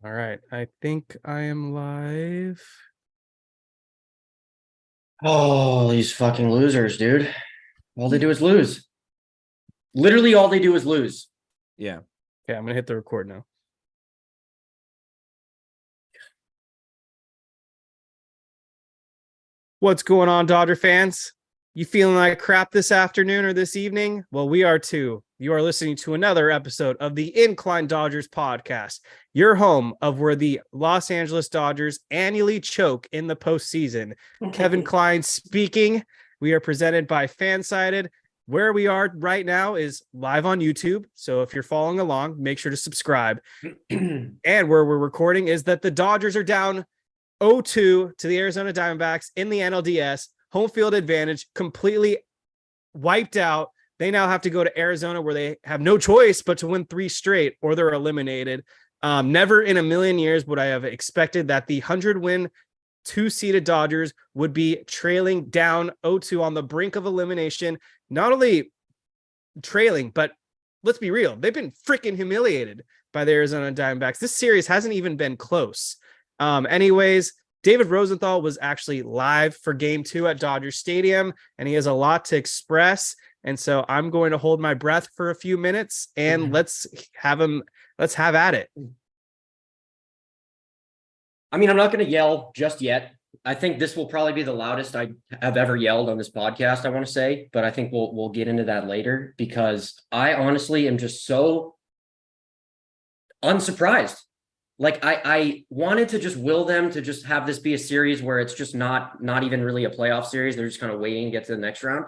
All right. I think I am live. Oh, these fucking losers, dude. All they do is lose. Literally, all they do is lose. Yeah. Okay, I'm going to hit the record now. What's going on, Dodger fans? You feeling like crap this afternoon or this evening? Well, we are too. You are listening to another episode of the Incline Dodgers podcast, your home of where the Los Angeles Dodgers annually choke in the postseason. Kevin Klein speaking. We are presented by FanSided. Where we are right now is live on YouTube. So if you're following along, make sure to subscribe. And where we're recording is that the Dodgers are down 0-2 to the Arizona Diamondbacks in the NLDS. Home field advantage completely wiped out. They now have to go to Arizona where they have no choice but to win 3 straight or they're eliminated. Never in a million years would I have expected that the 100-win 2-seeded Dodgers would be trailing down 0-2 on the brink of elimination. Not only trailing, but let's be real, they've been freaking humiliated by the Arizona Diamondbacks. This series hasn't even been close. Anyways, David Rosenthal was actually live for game 2 at Dodger Stadium, and he has a lot to express. And so I'm going to hold my breath for a few minutes and let's have at it. I mean, I'm not going to yell just yet. I think this will probably be the loudest I have ever yelled on this podcast, I want to say, but I think we'll get into that later because I honestly am just so unsurprised. Like I wanted to just will them to just have this be a series where it's just not even really a playoff series. They're just kind of waiting to get to the next round.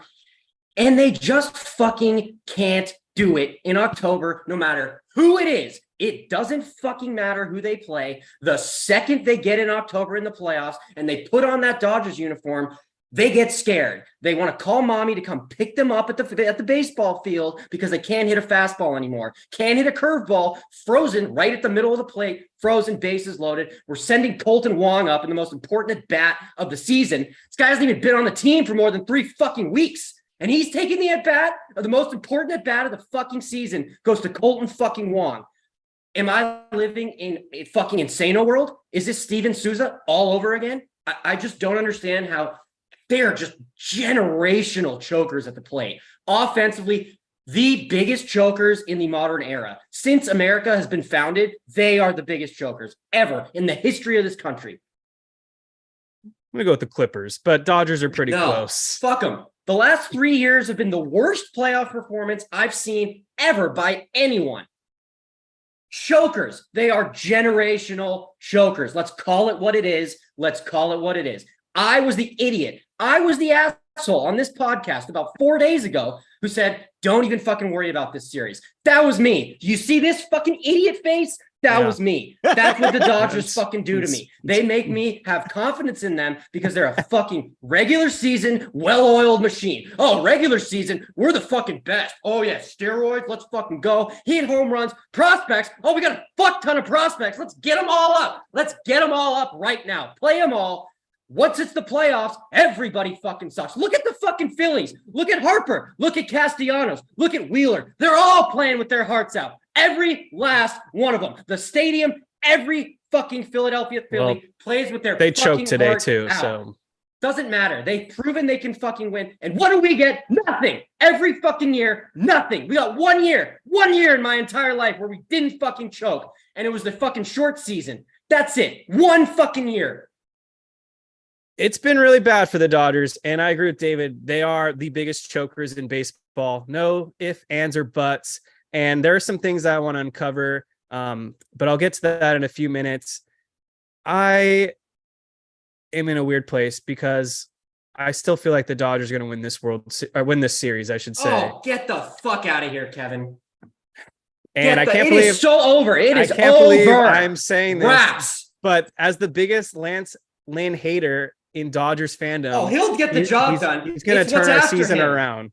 And they just fucking can't do it in October, no matter who it is. It doesn't fucking matter who they play. The second they get in October in the playoffs and they put on that Dodgers uniform, they get scared. They want to call mommy to come pick them up at the baseball field because they can't hit a fastball anymore. Can't hit a curveball, frozen right at the middle of the plate, frozen, bases loaded. We're sending Colton Wong up in the most important at bat of the season. This guy hasn't even been on the team for more than 3 fucking weeks. And he's taking the at bat of the most important at bat of the fucking season, goes to Colton fucking Wong. Am I living in a fucking insano world? Is this Steven Souza all over again? I just don't understand how they're just generational chokers at the plate. Offensively, the biggest chokers in the modern era. Since America has been founded, they are the biggest chokers ever in the history of this country. I'm going to go with the Clippers, but Dodgers are pretty close. Fuck them. The last 3 years have been the worst playoff performance I've seen ever by anyone. Chokers. They are generational chokers. Let's call it what it is. I was the idiot. I was the asshole on this podcast about 4 days ago who said, don't even fucking worry about this series. That was me. You see this fucking idiot face? That was me. That's what the Dodgers fucking do to me. They make me have confidence in them because they're a fucking regular season, well-oiled machine. Oh, regular season, we're the fucking best. Oh, yeah, steroids, let's fucking go. Hit home runs, prospects. Oh, we got a fuck ton of prospects. Let's get them all up. Let's get them all up right now. Play them all. Once it's the playoffs, everybody fucking sucks. Look at the fucking Phillies. Look at Harper. Look at Castellanos. Look at Wheeler. They're all playing with their hearts out. Every last one of them. The stadium, every fucking Philadelphia Philly plays with their they fucking choked today heart too, out. so doesn't matter. They've proven they can fucking win. And what do we get? Nothing. Every fucking year, nothing. We got 1 year in my entire life where we didn't fucking choke. And it was the fucking short season. That's it. 1 fucking year. It's been really bad for the Dodgers, and I agree with David. They are the biggest chokers in baseball. No ifs, ands, or buts. And there are some things that I want to uncover, but I'll get to that in a few minutes. I am in a weird place because I still feel like the Dodgers are going to win this series, I should say. Oh, get the fuck out of here, Kevin. And I can't believe it is so over. It is I can't over. believe I'm saying this. Raps. But as the biggest Lynn hater in Dodgers fandom, he'll get the job done. He's going to turn our season around.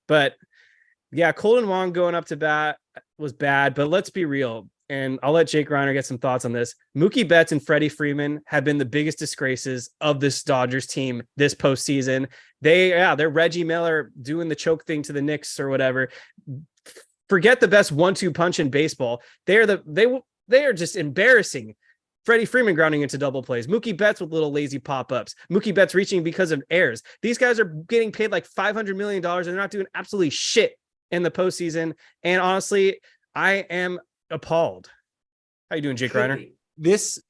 But yeah, Colton Wong going up to bat was bad, but let's be real. And I'll let Jake Reiner get some thoughts on this. Mookie Betts and Freddie Freeman have been the biggest disgraces of this Dodgers team this postseason. They're Reggie Miller doing the choke thing to the Knicks or whatever. Forget the best 1-2 punch in baseball. They They are just embarrassing. Freddie Freeman grounding into double plays. Mookie Betts with little lazy pop-ups. Mookie Betts reaching because of errors. These guys are getting paid like $500 million and they're not doing absolutely shit in the postseason. And honestly, I am appalled. How you doing, Jake Reiner? This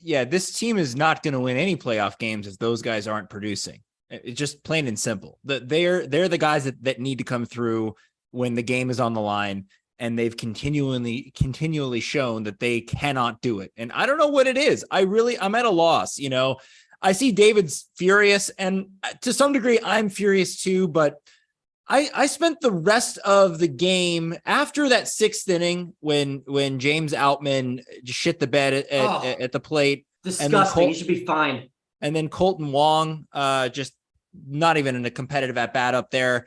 team is not going to win any playoff games if those guys aren't producing. It's just plain and simple. They're the guys that need to come through when the game is on the line, and they've continually shown that they cannot do it. And I don't know what it is. I'm at a loss. You know, I see David's furious, and to some degree I'm furious too, but I spent the rest of the game after that sixth inning when James Outman just shit the bed at the plate. Disgusting. He should be fined. And then Colton Wong, just not even in a competitive at bat up there.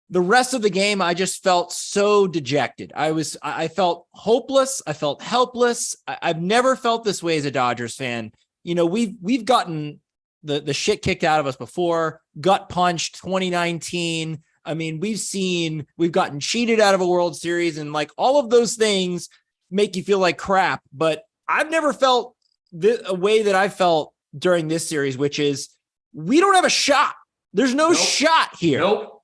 The rest of the game, I just felt so dejected. I felt hopeless. I felt helpless. I've never felt this way as a Dodgers fan. You know, we've gotten the shit kicked out of us before. Gut punched 2019. I mean, we've gotten cheated out of a World Series, and like all of those things make you feel like crap. But I've never felt a way that I felt during this series, which is we don't have a shot. There's no shot here. Nope.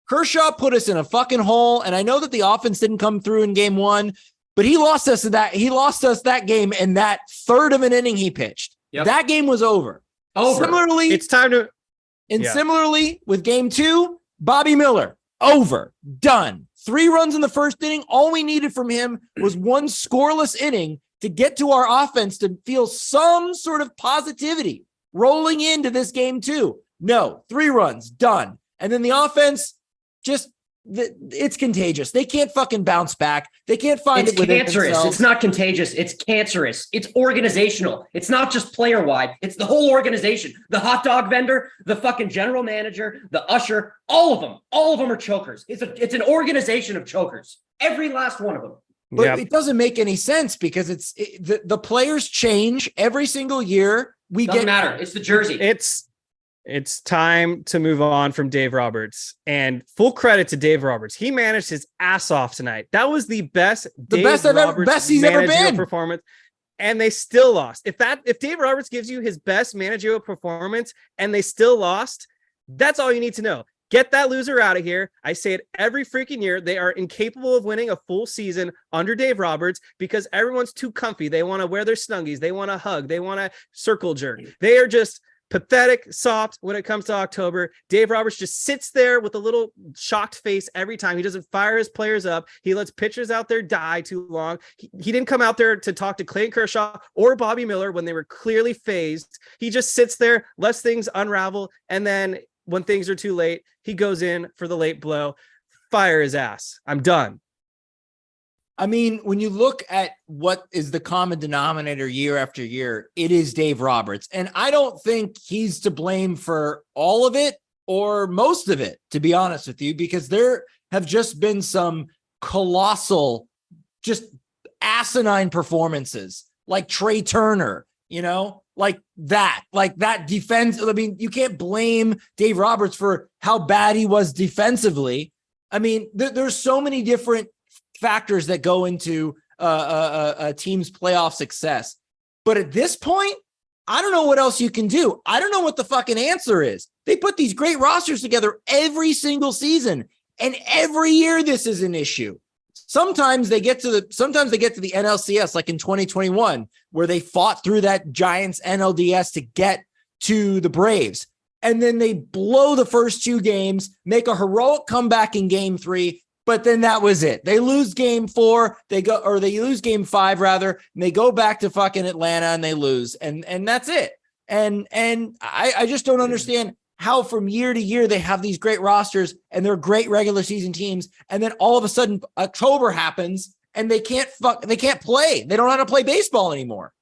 Kershaw put us in a fucking hole, and I know that the offense didn't come through in game one, but he lost us that game in that third of an inning he pitched. Yep. That game was over. Similarly, it's time to. And similarly with game two, Bobby Miller, over, done. 3 runs in the first inning. All we needed from him was one scoreless inning to get to our offense to feel some sort of positivity rolling into this game two. No, 3 runs, done. And then the offense it's contagious. They can't fucking bounce back. They can't find it within cancerous. themselves. It's not contagious. It's cancerous. It's organizational. It's not just player wide. It's the whole organization. The hot dog vendor, the fucking general manager, the usher, all of them are chokers. It's an organization of chokers. Every last one of them. But it doesn't make any sense because the players change every single year. Doesn't matter. It's the jersey. It's time to move on from Dave Roberts, and full credit to Dave Roberts. He managed his ass off tonight. That was the best best he's ever been performance, and they still lost. If Dave Roberts gives you his best managerial performance and they still lost, that's all you need to know. Get that loser out of here. I say it every freaking year. They are incapable of winning a full season under Dave Roberts because everyone's too comfy. They want to wear their snuggies. They want to hug. They want to circle jerk. They are just pathetic, soft when it comes to October. Dave Roberts just sits there with a little shocked face every time. He doesn't fire his players up. He lets pitchers out there die too long. He didn't come out there to talk to Clayton Kershaw or Bobby Miller when they were clearly phased. He just sits there, lets things unravel, and then when things are too late, he goes in for the late blow. Fire his ass. I'm done. I mean, when you look at what is the common denominator year after year, it is Dave Roberts. And I don't think he's to blame for all of it or most of it, to be honest with you, because there have just been some colossal, just asinine performances like Trey Turner, like that defense. I mean, you can't blame Dave Roberts for how bad he was defensively. I mean, there's so many different factors that go into a team's playoff success. But at this point, I don't know what else you can do. I don't know what the fucking answer is. They put these great rosters together every single season, and every year this is an issue. Sometimes they get to the NLCS, like in 2021, where they fought through that Giants NLDS to get to the Braves. And then they blow the first 2 games, make a heroic comeback in game 3. But then that was it. They lose game 4, they lose game 5 rather, and they go back to fucking Atlanta and they lose. And that's it. And I just don't understand how from year to year they have these great rosters and they're great regular season teams. And then all of a sudden October happens and they can't play. They don't know how to play baseball anymore.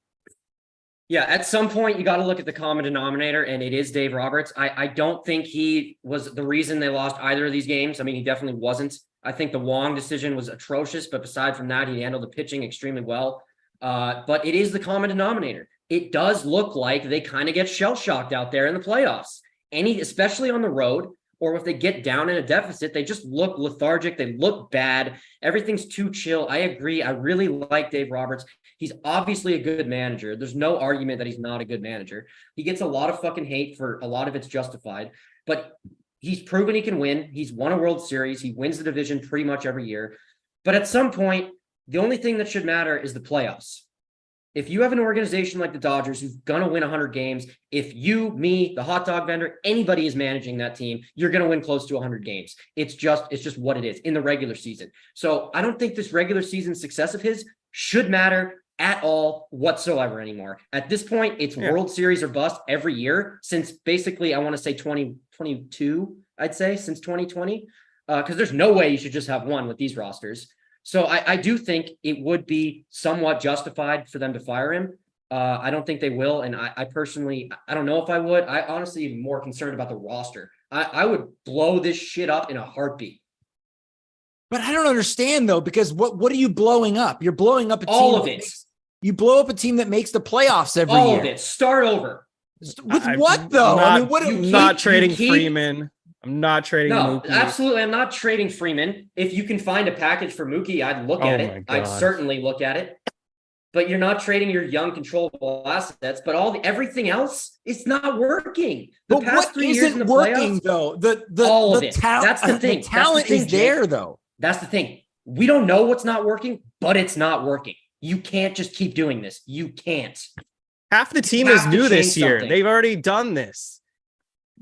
Yeah, at some point, you got to look at the common denominator, and it is Dave Roberts. I don't think he was the reason they lost either of these games. I mean, he definitely wasn't. I think the Wong decision was atrocious, but aside from that, he handled the pitching extremely well. But it is the common denominator. It does look like they kind of get shell-shocked out there in the playoffs. Especially on the road, or if they get down in a deficit, they just look lethargic. They look bad. Everything's too chill. I agree. I really like Dave Roberts. He's obviously a good manager. There's no argument that he's not a good manager. He gets a lot of fucking hate for a lot of it's justified, but he's proven he can win. He's won a World Series. He wins the division pretty much every year. But at some point, the only thing that should matter is the playoffs. If you have an organization like the Dodgers who's going to win 100 games, if you, me, the hot dog vendor, anybody is managing that team, you're going to win close to 100 games. It's just what it is in the regular season. So I don't think this regular season success of his should matter at all whatsoever anymore. At this point, it's World Series or bust every year since basically, I want to say 2022, I'd say, since 2020, because there's no way you should just have one with these rosters. So I do think it would be somewhat justified for them to fire him. I don't think they will. And I personally, I don't know if I would. I honestly am more concerned about the roster. I would blow this shit up in a heartbeat. But I don't understand though, because what are you blowing up? You're blowing up a team. All of it. You blow up a team that makes the playoffs every year. All of it. Start over. With what though? I'm not trading Freeman. I'm not trading Mookie. Absolutely. I'm not trading Freeman. If you can find a package for Mookie, I'd look at it. I'd certainly look at it. But you're not trading your young controllable assets. But everything else, it's not working. The past 3 years in the playoffs, though? All of it. That's the thing. The talent is there, though. That's the thing. We don't know what's not working, but it's not working. You can't just keep doing this. You can't. Half the team is new this year. They've already done this.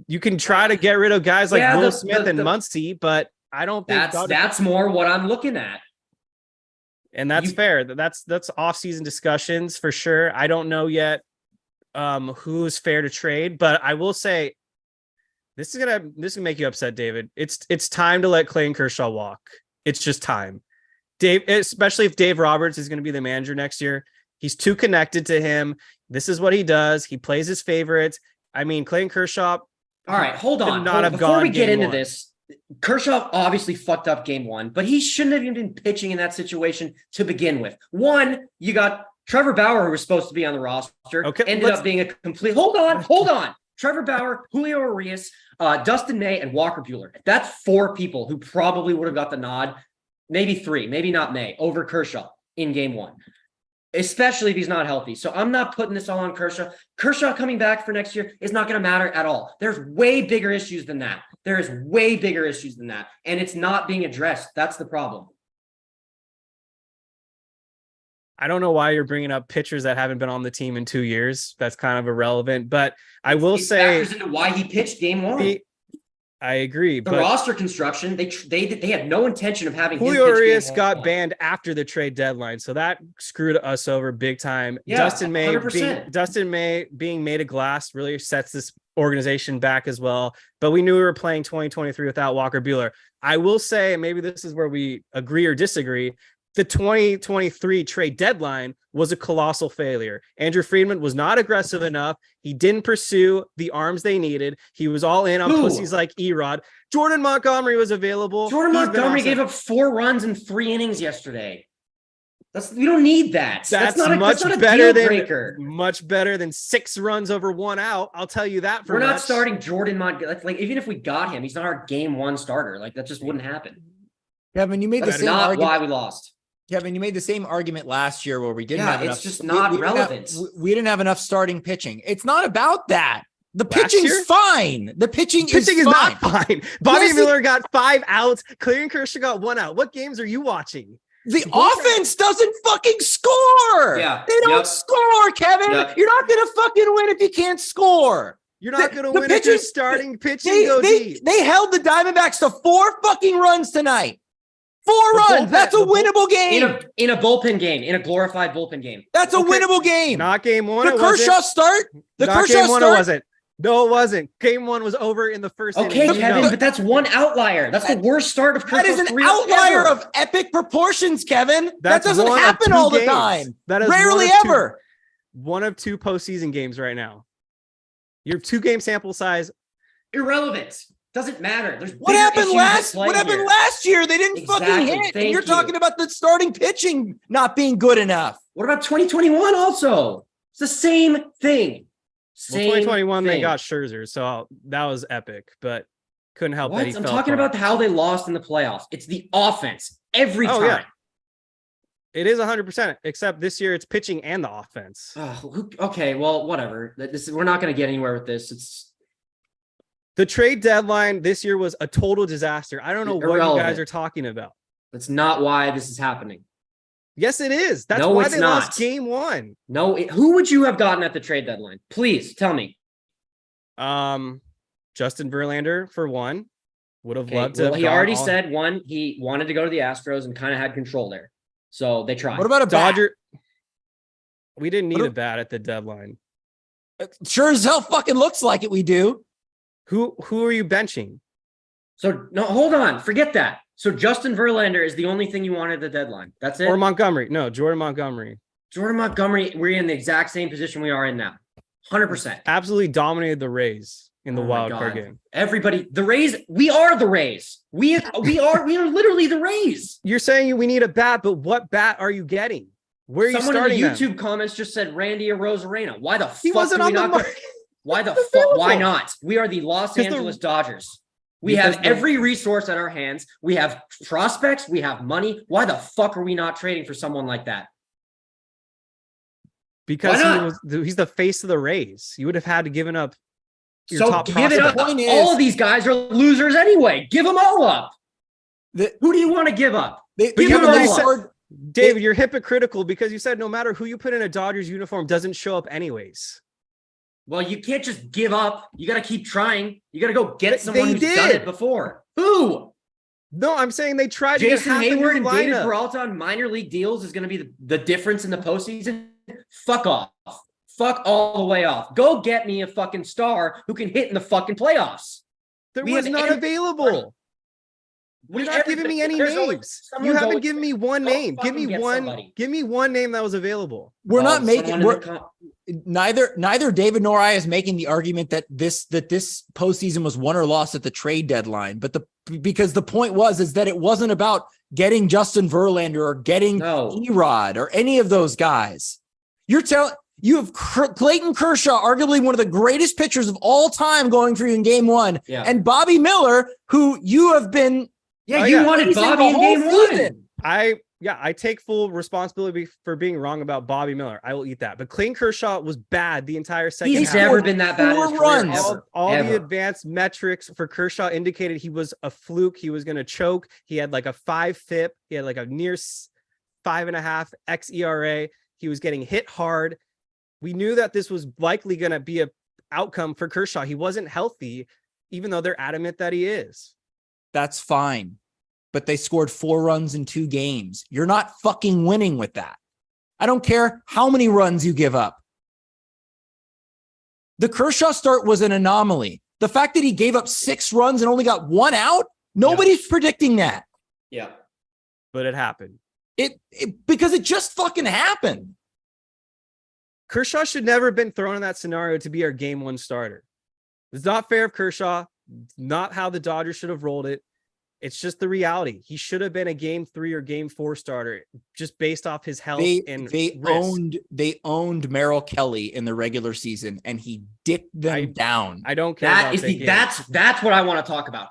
You can try to get rid of guys like Will Smith and Muncy, but I don't think that's more what I'm looking at. And that's fair. That's off-season discussions for sure. I don't know yet who's fair to trade, but I will say this is gonna make you upset, David. It's time to let Clayton Kershaw walk. It's just time. Dave, especially if Dave Roberts is going to be the manager next year. He's too connected to him. This is what he does. He plays his favorites. I mean, Clayton Kershaw. All right, hold on. Before we get into this, Kershaw obviously fucked up game one, but he shouldn't have even been pitching in that situation to begin with. One, you got Trevor Bauer, who was supposed to be on the roster, ended up being a complete. Hold on. Trevor Bauer, Julio Urias, Dustin May, and Walker Buehler. That's four people who probably would have got the nod. Maybe three, maybe not May, over Kershaw in game one, especially if he's not healthy. So I'm not putting this all on Kershaw. Kershaw coming back for next year is not going to matter at all. There's way bigger issues than that. And it's not being addressed. That's the problem. I don't know why you're bringing up pitchers that haven't been on the team in 2 years. That's kind of irrelevant, but I will say factors into why he pitched game one. I agree. The roster construction, they had no intention of having Julio Urias got banned after the trade deadline, so that screwed us over big time. Yeah, Dustin May being made of glass really sets this organization back as well. But we knew we were playing 2023 without Walker Buehler. I will say, and maybe this is where we agree or disagree, the 2023 trade deadline was a colossal failure. Andrew Freeman was not aggressive enough. He didn't pursue the arms they needed. He was all in on pussies like Erod. Jordan Montgomery was available. Montgomery gave up 4 runs in 3 innings yesterday. We don't need that. That's not a deal breaker. Much better than 6 runs over 1 out. I'll tell you that. We're not starting Jordan Montgomery. Like even if we got him, he's not our game 1 starter. Like that just wouldn't happen. Kevin, you made the same argument. Why we lost. Kevin, you made the same argument last year where we didn't have enough. It's just not relevant. We didn't have enough starting pitching. It's not about that. The pitching's fine. The pitching is not fine. Bobby Miller got 5 outs. Clayton Kershaw got 1 out. What games are you watching? The offense doesn't fucking score. Yeah. They don't score, Kevin. Yep. You're not going to fucking win if you can't score. You're not going to win if you're starting pitching. They held the Diamondbacks to 4 fucking runs tonight. 4 runs. That's a winnable game. In a bullpen game, in a glorified bullpen game. That's a winnable game. Not game 1. The Kershaw start. The Kershaw start. It wasn't. No, it wasn't. Game 1 was over in the first inning. Okay, Kevin, but that's one outlier. That's the worst start of Kershaw's career. That is an outlier of epic proportions, Kevin. That doesn't happen all the time. That is rarely ever. 1 of 2 postseason games right now. Your 2-game sample size. Irrelevant. Doesn't matter. What happened last year? They didn't fucking hit. And you're talking about the starting pitching not being good enough. What about 2021 also? It's the same thing. 2021 they got Scherzer, so that was epic. But couldn't help that What? he I'm fell talking apart. about how they lost in the playoffs. It's the offense every time. Yeah. It is 100%, except this year it's pitching and the offense. Okay, well, whatever. We're not going to get anywhere with this. It's the trade deadline this year was a total disaster. I don't know what you guys are talking about. That's not why this is happening. Yes, it is. That's why they lost game 1. No, who would you have gotten at the trade deadline? Please tell me. Justin Verlander for 1. Would have loved to. Well, he already said 1. He wanted to go to the Astros and kind of had control there. So they tried. What about a Dodger? We didn't need a bat at the deadline. Sure as hell fucking looks like it. We do. Who are you benching? So no, hold on. Forget that. So Justin Verlander is the only thing you want at the deadline. That's it. Or Montgomery. No, Jordan Montgomery. Jordan Montgomery, we're in the exact same position we are in now. 100%. Absolutely dominated the Rays in the wild card game. Everybody, the Rays, we are the Rays. We are literally the Rays. You're saying we need a bat, but what bat are you getting? Where are you starting? Someone in the YouTube comments just said Randy Arozarena. Why the he fuck wasn't on the market? Why the fuck? Why not? We are the Los Angeles Dodgers. We have every resource at our hands. We have prospects. We have money. Why the fuck are we not trading for someone like that? Because he's the face of the Rays. You would have had to given up your top give it up. Point is, all of these guys are losers anyway. Give them all up. Who do you want to give up? David, you're hypocritical because you said no matter who you put in a Dodgers uniform doesn't show up anyways. Well, you can't just give up. You got to keep trying. You got to go get someone who's done it before. Who? No, I'm saying they tried Jason to get Hayward and David Peralta on minor league deals is going to be the difference in the postseason. Fuck off. Fuck all the way off. Go get me a fucking star who can hit in the fucking playoffs. There was not available. You're not giving me any names. You haven't given me one name. Give me one. Give me one name that was available. We're not making. Neither David nor I is making the argument that this postseason was won or lost at the trade deadline. But because the point is that it wasn't about getting Justin Verlander or getting Erod or any of those guys. You have Clayton Kershaw, arguably one of the greatest pitchers of all time, going for you in game 1, and Bobby Miller, who you have been. You wanted Bobby in game 1. I take full responsibility for being wrong about Bobby Miller. I will eat that. But Clayton Kershaw was bad the entire second half. He's never been that bad in his career, all the advanced metrics for Kershaw indicated he was a fluke. He was going to choke. He had like a 5 FIP. He had like a near 5.5 xERA. He was getting hit hard. We knew that this was likely going to be an outcome for Kershaw. He wasn't healthy, even though they're adamant that he is. That's fine. But they scored 4 runs in 2 games. You're not fucking winning with that. I don't care how many runs you give up. The Kershaw start was an anomaly. The fact that he gave up 6 runs and only got 1 out, nobody's predicting that. Yeah. But it happened. Because it just fucking happened. Kershaw should never have been thrown in that scenario to be our game 1 starter. It's not fair of Kershaw. Not how the Dodgers should have rolled it. It's just the reality. He should have been a game 3 or game 4 starter just based off his health they owned Merrill Kelly in the regular season and he dicked them down. I don't care. That's what I want to talk about.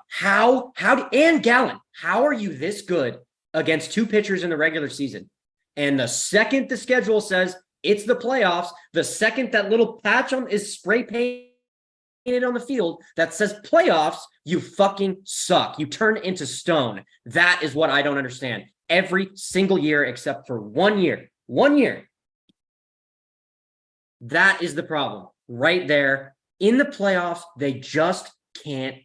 And Gallen, how are you this good against 2 pitchers in the regular season? And the second the schedule says it's the playoffs, the second that little patch is spray painted on the field that says playoffs, you fucking suck. You turn into stone. That is what I don't understand. Every single year except for 1 year. 1 year. That is the problem right there. In the playoffs, they just can't.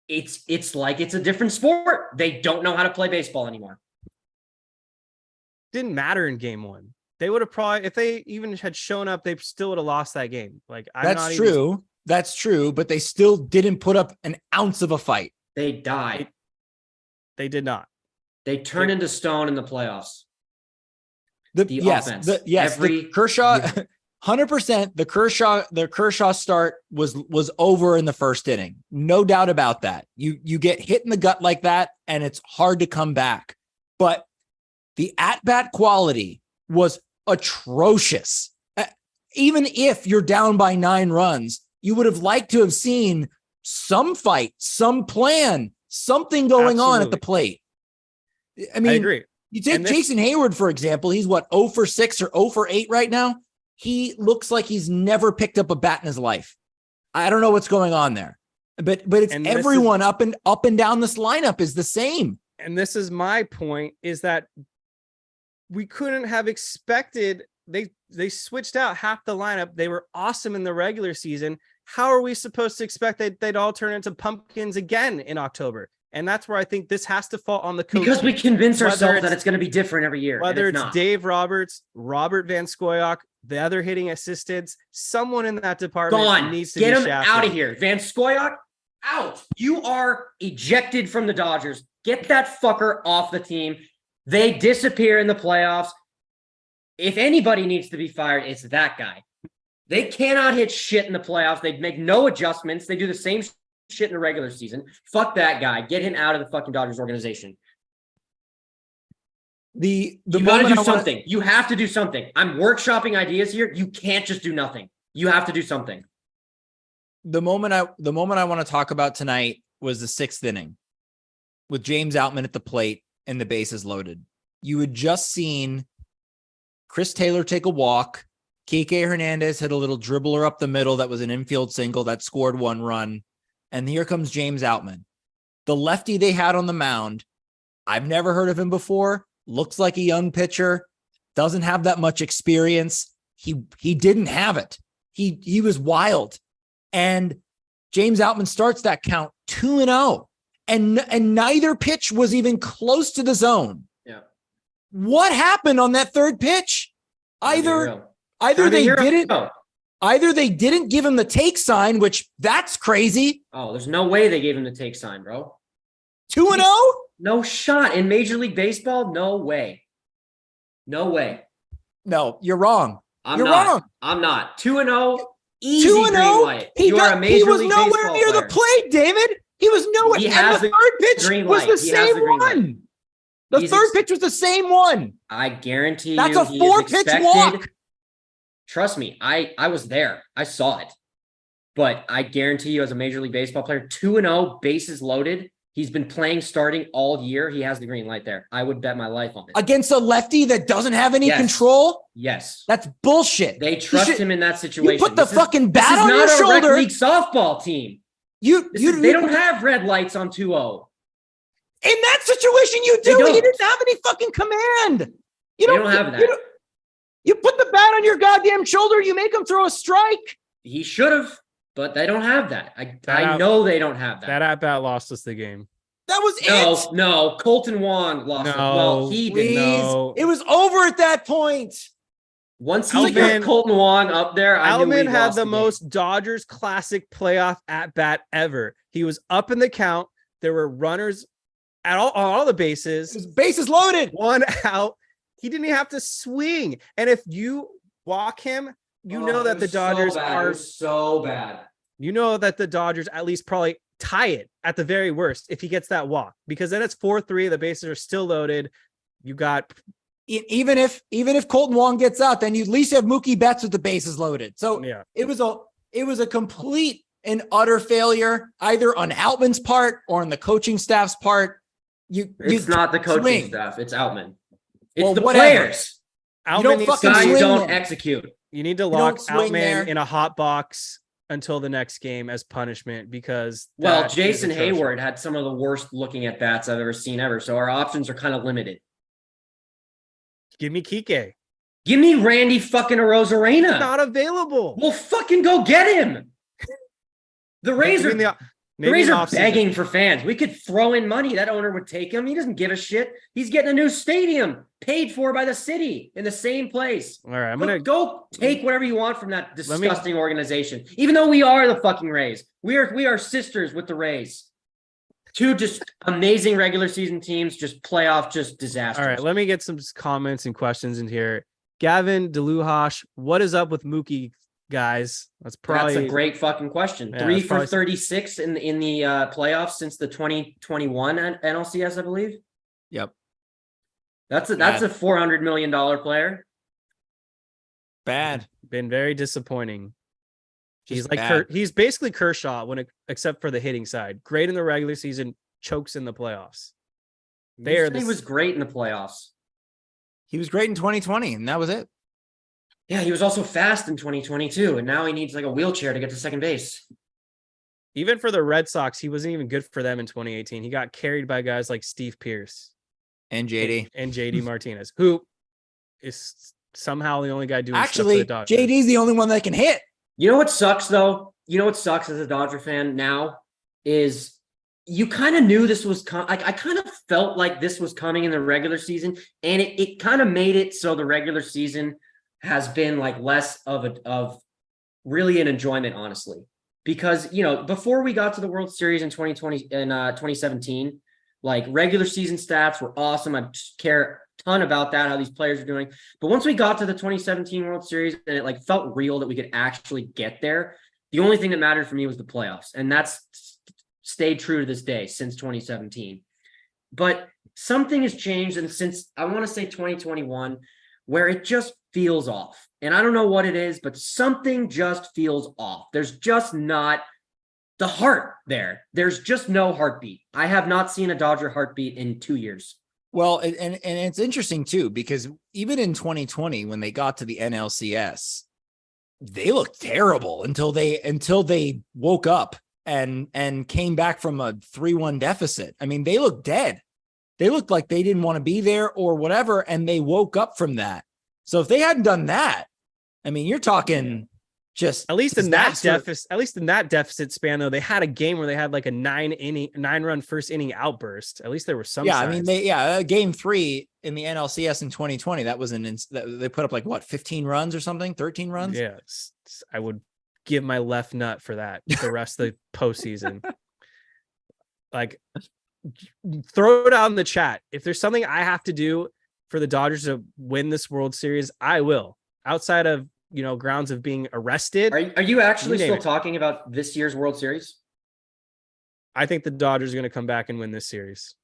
It's like it's a different sport. They don't know how to play baseball anymore. Didn't matter in game 1. They would have probably, if they even had shown up, they still would have lost that game. That's true. That's true, but they still didn't put up an ounce of a fight. They died. They did not. They turned into stone in the playoffs. The offense. The Kershaw, 100%. The Kershaw start was over in the first inning. No doubt about that. You get hit in the gut like that, and it's hard to come back. But the at-bat quality was atrocious. Even if you're down by 9 runs, you would have liked to have seen some fight, some plan, something going on at the plate. I mean, I agree. You take Jason Hayward, for example. He's what, 0 for 6 or 0 for 8 right now? He looks like he's never picked up a bat in his life. I don't know what's going on there. But it's everyone up and down this lineup is the same. And this is my point, is that we couldn't have expected, they switched out half the lineup. They were awesome in the regular season. How are we supposed to expect that they'd all turn into pumpkins again in October? And that's where I think this has to fall on the coach. Because we convince ourselves that it's going to be different every year. Whether it's Dave Roberts, Robert Van Scoyoc, the other hitting assistants, someone in that department needs to get him shafted. out of here. Van Scoyoc, out. You are ejected from the Dodgers. Get that fucker off the team. They disappear in the playoffs. If anybody needs to be fired, it's that guy. They cannot hit shit in the playoffs. They make no adjustments. They do the same shit in the regular season. Fuck that guy. Get him out of the fucking Dodgers organization. You gotta do something. You have to do something. I'm workshopping ideas here. You can't just do nothing. You have to do something. The moment I want to talk about tonight was the 6th inning with James Outman at the plate and the bases loaded. You had just seen Chris Taylor take a walk. Kike Hernandez hit a little dribbler up the middle that was an infield single that scored 1 run. And here comes James Outman. The lefty they had on the mound, I've never heard of him before. Looks like a young pitcher. Doesn't have that much experience. He didn't have it. He was wild. And James Outman starts that count 2-0. And neither pitch was even close to the zone. Yeah. What happened on that third pitch? Either they didn't give him the take sign, which that's crazy. Oh, there's no way they gave him the take sign, bro. 2-0? No shot in Major League Baseball. No way. No way. No, you're wrong. I'm not. 2-0. Easy 2-0. green light. He was nowhere near the plate, David. He was nowhere. And the third pitch was the same one. The third pitch was the same one. I guarantee you. That's a 4-pitch walk. Trust me, I was there. I saw it. But I guarantee you, as a Major League Baseball player, 2-0, bases loaded. He's been playing starting all year. He has the green light there. I would bet my life on it. Against a lefty that doesn't have any control? Yes. That's bullshit. They trust him in that situation. You put the fucking bat on your shoulder. This is not a rec league softball team. They don't have red lights on 2-0. In that situation, you do. You didn't have any fucking command. You don't have that. You put the bat on your goddamn shoulder. You make him throw a strike. He should have, but they don't have that. I know they don't have that. That at-bat lost us the game. That was it. No. Colton Wong lost it. Well, he did. No. It was over at that point. Once he got Colton Wong up there, Outman had the most Dodgers classic playoff at-bat ever. He was up in the count. There were runners at all the bases. His bases loaded. 1 out. He didn't even have to swing. And if you walk him, you know that the Dodgers are so bad. You know that the Dodgers at least probably tie it at the very worst if he gets that walk, because then it's 4-3. The bases are still loaded. You got even if Colton Wong gets out, then you at least have Mookie Betts with the bases loaded. So yeah, it was a complete and utter failure, either on Outman's part or on the coaching staff's part. It's not the coaching staff. It's Outman. It's the whatever. players. Outman Guys don't execute. You need to lock Outman in a hot box until the next game as punishment, because Jason Hayward had some of the worst looking at bats I've ever seen ever. So our options are kind of limited. Give me Kike. Give me Randy fucking Arozarena. Not available. Well, fucking go get him. The Rays are begging for fans. We could throw in money. That owner would take him. He doesn't give a shit. He's getting a new stadium paid for by the city in the same place. All right, I'm going to go take whatever you want from that disgusting organization. Even though we are the fucking Rays. We are sisters with the Rays. 2 just amazing regular season teams, just playoff, just disasters. All right, let me get some comments and questions in here. Gavin DeLuhash, what is up with Mookie, guys? That's a great fucking question. 3 for 36 in the playoffs since the 2021 NLCS, I believe. Yep. That's a $400 million player. Bad. Been very disappointing. He's like he's basically Kershaw when except for the hitting side. Great in the regular season, chokes in the playoffs. He was great in the playoffs. He was great in 2020, and that was it. Yeah, he was also fast in 2022, and now he needs like a wheelchair to get to second base. Even for the Red Sox, he wasn't even good for them in 2018. He got carried by guys like Steve Pearce and JD and JD Martinez, who is somehow the only guy doing actually stuff for the Dodgers. JD's the only one that can hit. You know what sucks though? You know what sucks as a Dodger fan now is you kind of knew this was I kind of felt like this was coming in the regular season, and it kind of made it so the regular season has been like less of really an enjoyment, honestly. Because, you know, before we got to the World Series in 2017, like regular season stats were awesome. I care a ton about that, how these players are doing. But once we got to the 2017 World Series and it like felt real that we could actually get there, the only thing that mattered for me was the playoffs. And that's stayed true to this day since 2017. But something has changed, and since I want to say 2021, where it just feels off. And I don't know what it is, but something just feels off. There's just not the heart there. There's just no heartbeat. I have not seen a Dodger heartbeat in 2 years. Well, and it's interesting too, because even in 2020, when they got to the NLCS, they looked terrible until they woke up and came back from a 3-1 deficit. I mean, they looked dead. They looked like they didn't want to be there or whatever, and they woke up from that. So if they hadn't done that, I mean, you're talking just at least in that deficit span, though, they had a game where they had like a 9-run first inning outburst. At least there were some. Yeah, signs. I mean, game 3 in the NLCS in 2020, that was they put up like what, 15 runs or something, 13 runs. Yeah, I would give my left nut for that the rest of the postseason. Like, throw it out in the chat. If there's something I have to do for the Dodgers to win this World Series, I will. Outside of, you know, grounds of being arrested. Are you actually still talking about this year's World Series? I think the Dodgers are going to come back and win this series.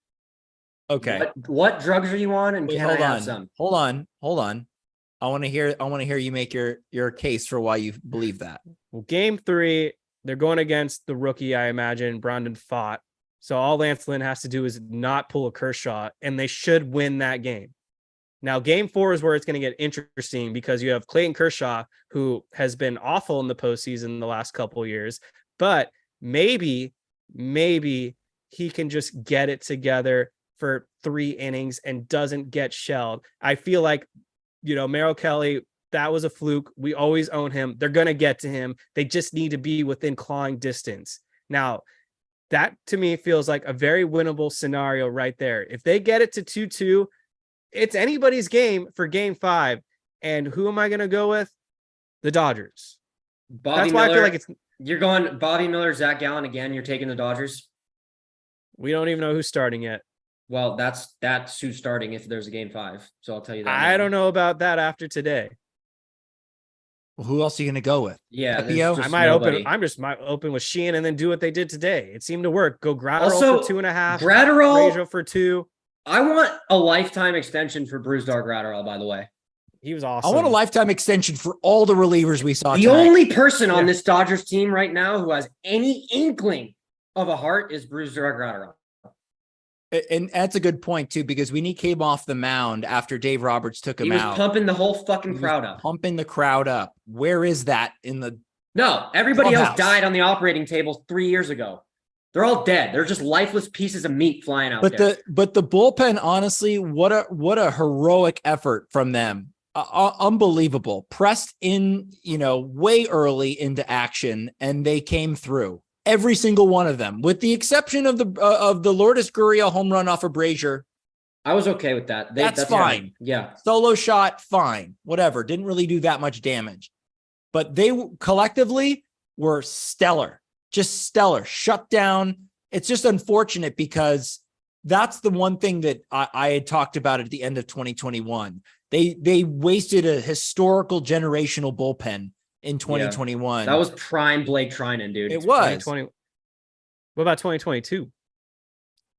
Okay. What drugs are you on? And wait, can I have some? Hold on. I want to hear you make your case for why you believe that. Well, game 3, they're going against the rookie, I imagine, Brandon Pfaadt. So all Lance Lynn has to do is not pull a Kershaw, and they should win that game. Now, game 4 is where it's going to get interesting because you have Clayton Kershaw, who has been awful in the postseason the last couple of years, but maybe he can just get it together for 3 innings and doesn't get shelled. I feel like, you know, Merrill Kelly, that was a fluke. We always own him. They're going to get to him. They just need to be within clawing distance. Now, that to me feels like a very winnable scenario right there. If they get it to 2-2, it's anybody's game for game 5. And who am I going to go with? The Dodgers. That's why I feel like you're going Bobby Miller, Zach Gallen again. You're taking the Dodgers. We don't even know who's starting yet. Well, that's who's starting if there's a game 5. So I'll tell you that. I don't know about that after today. Well, who else are you going to go with? Yeah, I might open with Sheehan and then do what they did today. It seemed to work. Go Gratterall for 2.5. Gratterall for 2. I want a lifetime extension for Brusdar Gratterall, by the way. He was awesome. I want a lifetime extension for all the relievers we saw. The only person on this Dodgers team right now who has any inkling of a heart is Brusdar Gratterall. And that's a good point, too, because when he came off the mound after Dave Roberts took him out. He was pumping the whole fucking crowd up. Pumping the crowd up. Where is that in the No, everybody clubhouse? Else died on the operating table 3 years ago. They're all dead. They're just lifeless pieces of meat flying out there. But the bullpen, honestly, what a heroic effort from them. Unbelievable. Pressed in, way early into action, and they came through. Every single one of them, with the exception of the Lourdes Gurriel home run off of Brazier. I was okay with that. That's fine. Yeah. Solo shot, fine. Whatever. Didn't really do that much damage. But they collectively were stellar. Just stellar. Shut down. It's just unfortunate because that's the one thing that I had talked about at the end of 2021. They wasted a historical generational bullpen in 2021. Yeah. That was prime Blake Trinan, dude. It was. What about 2022?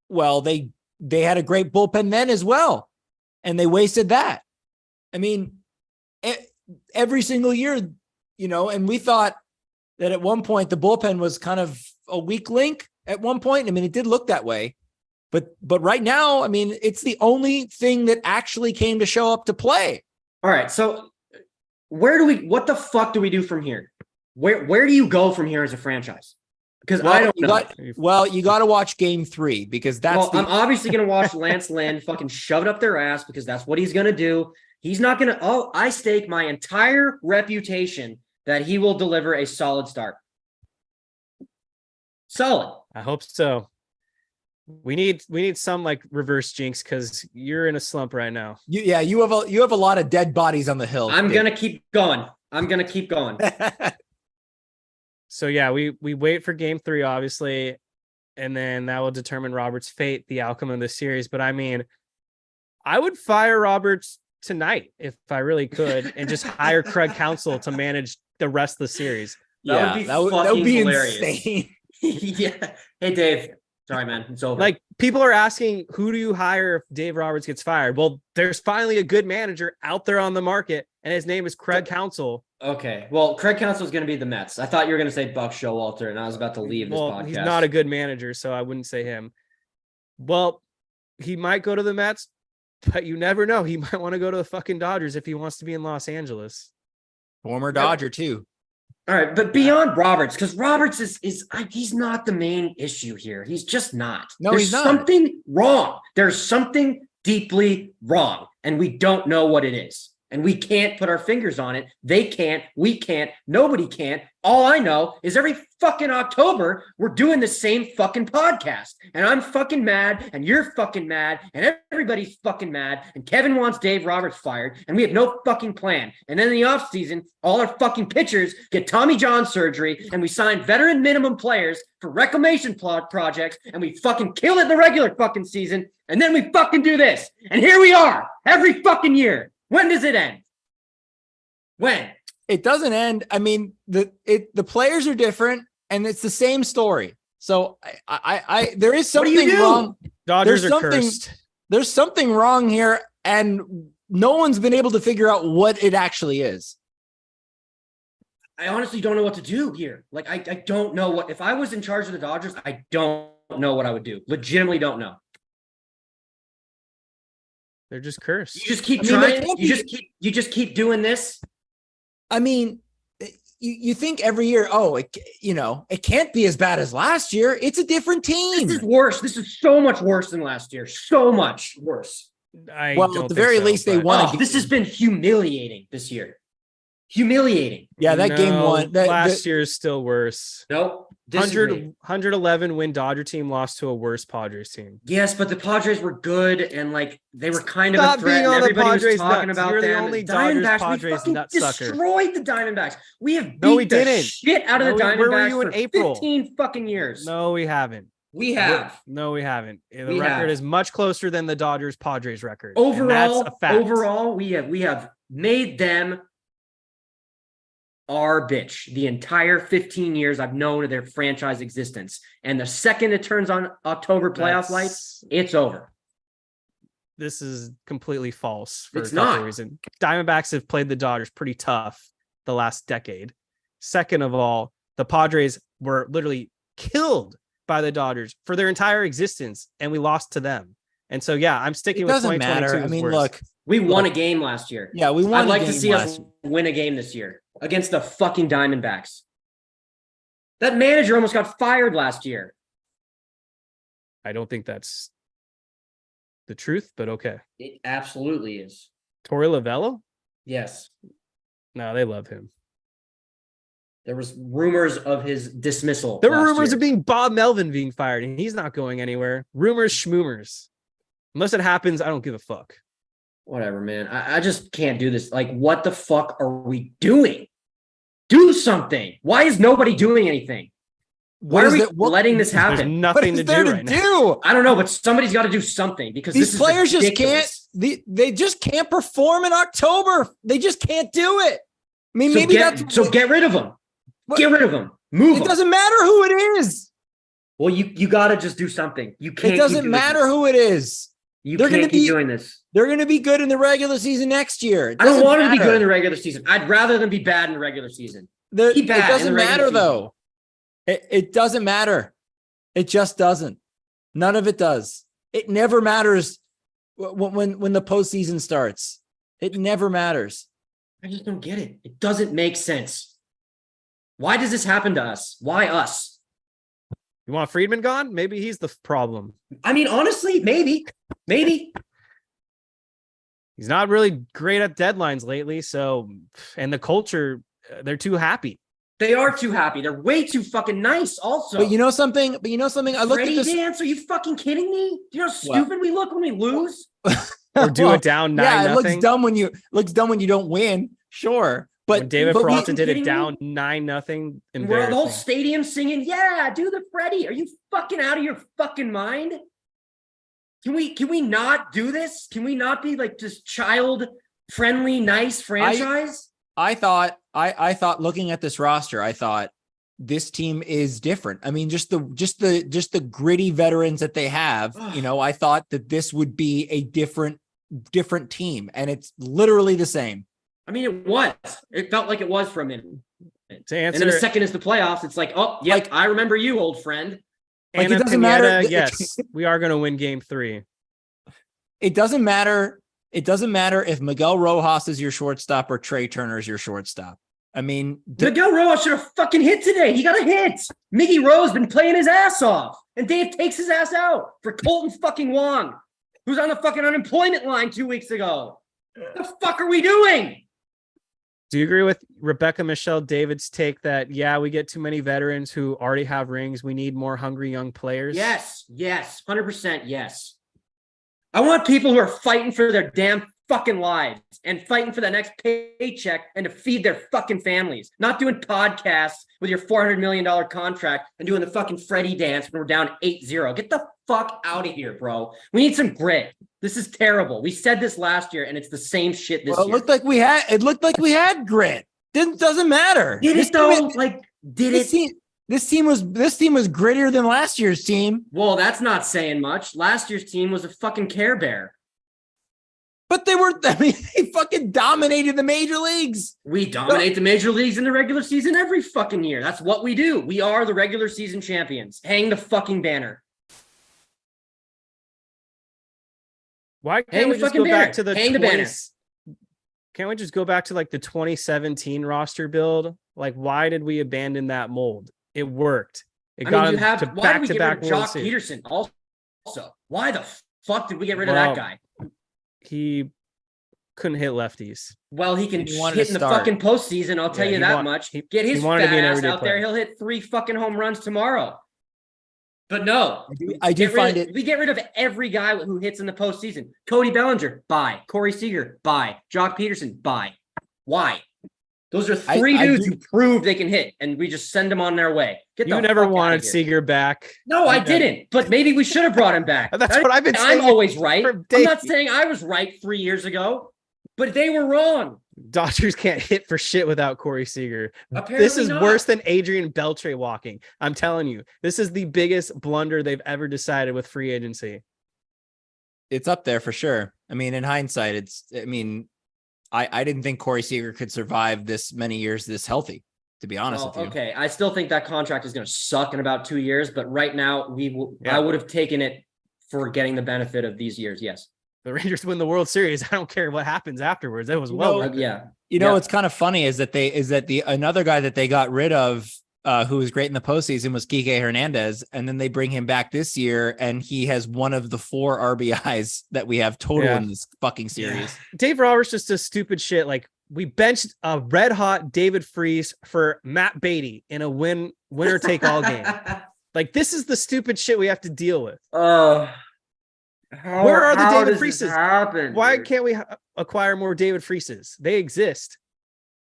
Well, they had a great bullpen then as well, and they wasted that. I mean, every single year, and we thought that at one point the bullpen was kind of a weak link at one point. I mean, it did look that way. But right now, I mean, it's the only thing that actually came to show up to play. All right. So what the fuck do we do from here? Where do you go from here as a franchise? Because I don't know. You got to watch game 3 because I'm obviously going to watch Lance Lynn fucking shove it up their ass because that's what he's going to do. He's not going to, I stake my entire reputation that he will deliver a solid start. Solid. I hope so. We need some like reverse jinx because you're in a slump right now. You have a lot of dead bodies on the hill. I'm going to keep going. So yeah, we wait for game 3, obviously, and then that will determine Robert's fate, the outcome of the series. But I mean, I would fire Roberts tonight if I really could, and just hire Craig Counsell to manage the rest of the series. That would be hilarious. Insane. Yeah. Hey, Dave. Sorry, man. It's over. Like, people are asking, who do you hire if Dave Roberts gets fired? Well, there's finally a good manager out there on the market, and his name is Craig Counsell. Okay. Well, Craig Counsell is going to be the Mets. I thought you were going to say Buck Showalter, and I was about to leave this podcast. He's not a good manager, so I wouldn't say him. Well, he might go to the Mets, but you never know. He might want to go to the fucking Dodgers if he wants to be in Los Angeles. Former Dodger, too. All right, but beyond Roberts, because Roberts he's not the main issue here. He's just not. No, There's he's not. Something wrong. There's something deeply wrong, and we don't know what it is. And we can't put our fingers on it. They can't. We can't. Nobody can't. All I know is every fucking October, we're doing the same fucking podcast. And I'm fucking mad, and you're fucking mad, and everybody's fucking mad, and Kevin wants Dave Roberts fired, and we have no fucking plan. And then in the offseason, all our fucking pitchers get Tommy John surgery, and we sign veteran minimum players for reclamation projects, and we fucking kill it in the regular fucking season, and then we fucking do this. And here we are, every fucking year. When does it end? When? It doesn't end. I mean, the players are different, and it's the same story. So I there is something wrong. Dodgers are cursed. There's something wrong here, and no one's been able to figure out what it actually is. I honestly don't know what to do here. Like, I don't know what, if I was in charge of the Dodgers, I don't know what I would do. Legitimately don't know. They're just cursed. You just keep trying. You just keep doing this. I mean, you think every year, it can't be as bad as last year. It's a different team. This is worse. This is so much worse than last year. So much worse. At the very least, they won. This has been humiliating this year. Humiliating. Yeah, game 1. Last year is still worse. Nope. 111 win Dodger team lost to a worse Padres team. Yes, but the Padres were good, and like they were kind Stop of a threat. Being and all everybody the Padres was talking nuts. about You're them. the only Diamondbacks, Padres we fucking nut sucker. Destroyed the Diamondbacks. We have beat the shit out of the Diamondbacks where were you in for April? 15 fucking years. No, we haven't. We have. No, we haven't. The record is much closer than the Dodgers Padres record. Overall, we have made them our bitch the entire 15 years I've known of their franchise existence. And the second it turns on October playoff lights, it's over. This is completely false for it's a couple not. of reasons. Diamondbacks have played the Dodgers pretty tough the last decade. Second of all, the Padres were literally killed by the Dodgers for their entire existence, and we lost to them. And so, yeah, I'm sticking with 2022. It doesn't matter. I mean, look, we won a game last year. Yeah, we won. I'd like to see us win a game this year against the fucking Diamondbacks. That manager almost got fired last year. I don't think that's the truth, but okay. It absolutely is. Torey Lovullo? Yes. No, they love him. There was rumors of his dismissal. There were rumors of Bob Melvin being fired, and he's not going anywhere. Rumors, schmoomers. Unless it happens, I don't give a fuck. Whatever, man. I just can't do this. Like, what the fuck are we doing? Do something. Why is nobody doing anything? Why are we letting this happen? There's nothing to do right now. I don't know, but somebody's got to do something because these players just can't. They just can't perform in October. They just can't do it. I mean, so get rid of them. Get rid of them. Move them. It doesn't matter who it is. Well, you got to just do something. You can't. It doesn't matter who it is. They're can't keep doing this. They're going to be good in the regular season next year. I don't want them to be good in the regular season. I'd rather them be bad in the regular season. It doesn't matter, though. It doesn't matter. It just doesn't. None of it does. It never matters when the postseason starts. It never matters. I just don't get it. It doesn't make sense. Why does this happen to us? Why us? You want Freeman gone? Maybe he's the problem. I mean, honestly, maybe. He's not really great at deadlines lately. So, and the culture, they're too happy. They are too happy. They're way too fucking nice also. But you know something? I looked at this. Dance? Are you fucking kidding me? Do you know how stupid we look when we lose? Or do it down 9-0. Yeah, it looks dumb when you don't win. Sure. But when David Peralta did it me? down 9-0. Where the whole stadium singing, yeah, do the Freddie. Are you fucking out of your fucking mind? Can we not do this? Can we not be like just child friendly, nice franchise? I thought looking at this roster, I thought this team is different. I mean, just the gritty veterans that they have, I thought that this would be a different team, and it's literally the same. I mean, it was. It felt like it was for a minute. To answer, and then the second is the playoffs. It's like, oh, yeah, I remember you, old friend. Like, it doesn't matter. Yes, we are going to win game 3. It doesn't matter. It doesn't matter if Miguel Rojas is your shortstop or Trey Turner is your shortstop. I mean, Miguel Rojas should have fucking hit today. He got a hit. Miggy Rose been playing his ass off, and Dave takes his ass out for Colton fucking Wong, who's on the fucking unemployment line 2 weeks ago. What the fuck are we doing? Do you agree with Rebecca Michelle David's take that, yeah, we get too many veterans who already have rings. We need more hungry young players? Yes, 100% yes. I want people who are fighting for their damn fucking lives and fighting for the next paycheck and to feed their fucking families. Not doing podcasts with your $400 million contract and doing the fucking Freddie dance when we're down 8-0. Get the fuck out of here, bro. We need some grit. This is terrible. We said this last year and it's the same shit this year. It looked like we had grit. Doesn't matter. Did it though? This team was grittier than last year's team. Well, that's not saying much. Last year's team was a fucking Care Bear. But they fucking dominated the major leagues. We dominate the major leagues in the regular season every fucking year. That's what we do. We are the regular season champions. Hang the fucking banner. Why can't we just go back to the Hang the banner. Can't we just go back to like the 2017 roster build? Like, why did we abandon that mold? It worked. It got him to back-to-back World Series. Peterson also. Why the fuck did we get rid of that guy? He couldn't hit lefties. Well, he can hit in the fucking postseason. I'll tell you that much. Get his fat ass out there. He'll hit 3 fucking home runs tomorrow. But no, I do find it. We get rid of every guy who hits in the postseason. Cody Bellinger, bye. Corey Seager, bye. Jock Peterson, bye. Why? Those are 3 dudes who prove they can hit, and we just send them on their way. You never wanted Seager back. No, I didn't. But maybe we should have brought him back. That's what I've been saying. I'm always right. I'm not saying I was right 3 years ago, but they were wrong. Dodgers can't hit for shit without Corey Seager. This is worse than Adrian Beltre walking. I'm telling you, this is the biggest blunder they've ever decided with free agency. It's up there for sure. I mean, in hindsight, I didn't think Corey Seager could survive this many years this healthy, to be honest with you. Okay, I still think that contract is going to suck in about 2 years, but right now I would have taken it for getting the benefit of these years. Yes. The Rangers win the World Series. I don't care what happens afterwards. That was What's kind of funny is that another guy that they got rid of who was great in the postseason was Kike Hernandez, and then they bring him back this year, and he has one of the 4 RBIs that we have total in this fucking series. Yeah. Dave Roberts just does stupid shit. Like, we benched a red hot David Freese for Matt Beatty in a winner take all game. Like, this is the stupid shit we have to deal with. Where are the David Freeses? Why can't we acquire more David Freeses? They exist.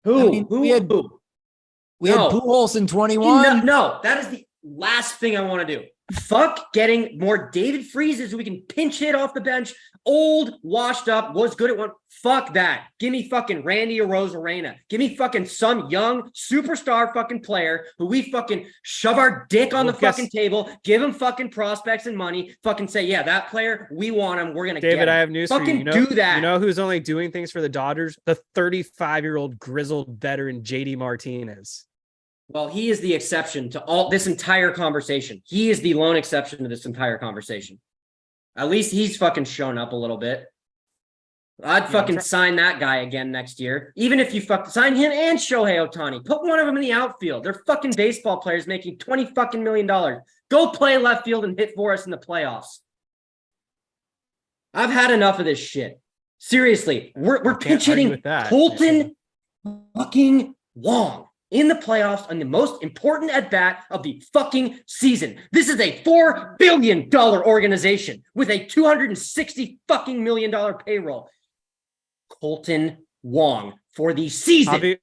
We had Pujols in 21. No, that is the last thing I want to do. Fuck getting more David Freeses who we can pinch hit off the bench. Old, washed up, was good at one. Fuck that. Give me fucking Randy Arozarena. Give me fucking some young superstar fucking player who we fucking shove our dick on the fucking table, give him fucking prospects and money, fucking say, yeah, that player, we want him. We're going to get him. David, I have news for you. Do that. You know who's only doing things for the Dodgers? The 35-year-old grizzled veteran, JD Martinez. Well, he is the exception to all this entire conversation. He is the lone exception to this entire conversation. At least he's fucking shown up a little bit. I'd fucking sign that guy again next year. Even if you sign him and Shohei Ohtani. Put one of them in the outfield. They're fucking baseball players making $20 fucking million. Go play left field and hit for us in the playoffs. I've had enough of this shit. Seriously, we're pinch hitting Colton fucking Wong in the playoffs on the most important at bat of the fucking season. This is a $4 billion organization with a $260 fucking million payroll. Colton Wong for the season.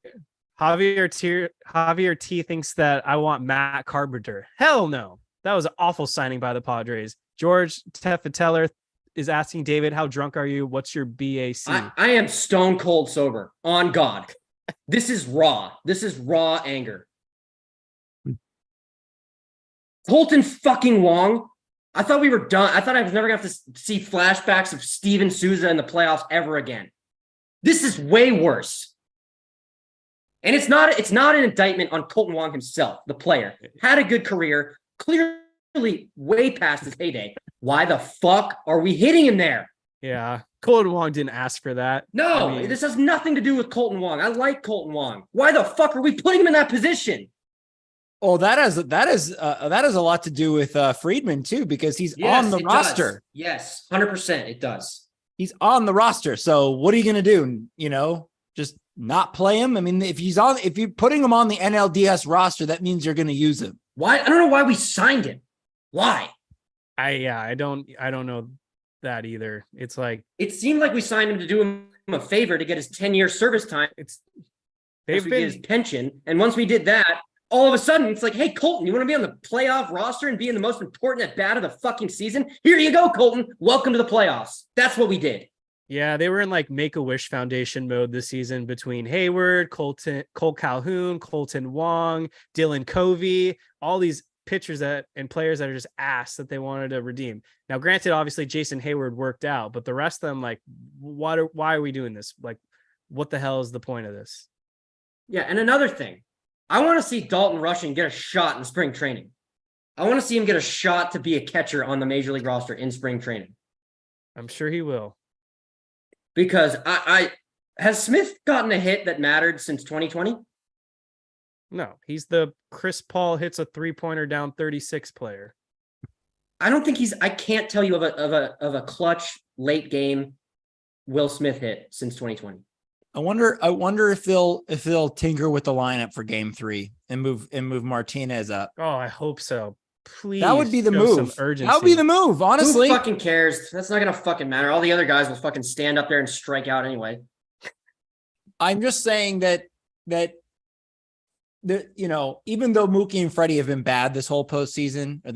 Javier T thinks that I want Matt Carpenter. Hell no. That was an awful signing by the Padres. George Tefateller is asking David, how drunk are you? What's your BAC? I am stone cold sober. On God. This is raw. This is raw anger. Colton fucking Wong. I thought we were done. I thought I was never going to have to see flashbacks of Steven Souza in the playoffs ever again. This is way worse. And it's not an indictment on Colton Wong himself, the player. Had a good career, clearly way past his heyday. Why the fuck are we hitting him there? Yeah, Colton Wong didn't ask for that. No, this has nothing to do with Colton Wong. I like Colton Wong. Why the fuck are we putting him in that position? Oh, that has a lot to do with Freeman too, because he's on the roster. Does. Yes, 100%. It does. He's on the roster. So what are you going to do? Just not play him? I mean, if you're putting him on the NLDS roster, that means you're going to use him. Why? I don't know why we signed him. Why? I don't know that either. It's like it seemed like we signed him to do him a favor to get his 10-year service time. Get his pension, and once we did that, all of a sudden it's like, hey Colton, you want to be on the playoff roster and be in the most important at bat of the fucking season? Here you go, Colton. Welcome to the playoffs. That's what we did. Yeah, they were in like Make-A-Wish Foundation mode this season between Hayward, Colt Calhoun, Colton Wong, Dylan Covey, all these pitchers and players that are just asked that they wanted to redeem. Now, granted, obviously Jason Hayward worked out, but the rest of them, like, why are we doing this? Like, what the hell is the point of this? Yeah, and another thing, I want to see Dalton Rushing get a shot in spring training. I want to see him get a shot to be a catcher on the Major League roster in spring training. I'm sure he will. Because has Smith gotten a hit that mattered since 2020? No, he's the Chris Paul hits a 3-pointer down 36 player. I can't tell you of a clutch late game Will Smith hit since 2020. I wonder if they'll tinker with the lineup for game 3 and move Martinez up. Oh, I hope so. Please. That would be the move. That would be the move, honestly. Who fucking cares? That's not going to fucking matter. All the other guys will fucking stand up there and strike out anyway. I'm just saying that even though Mookie and Freddie have been bad this whole postseason or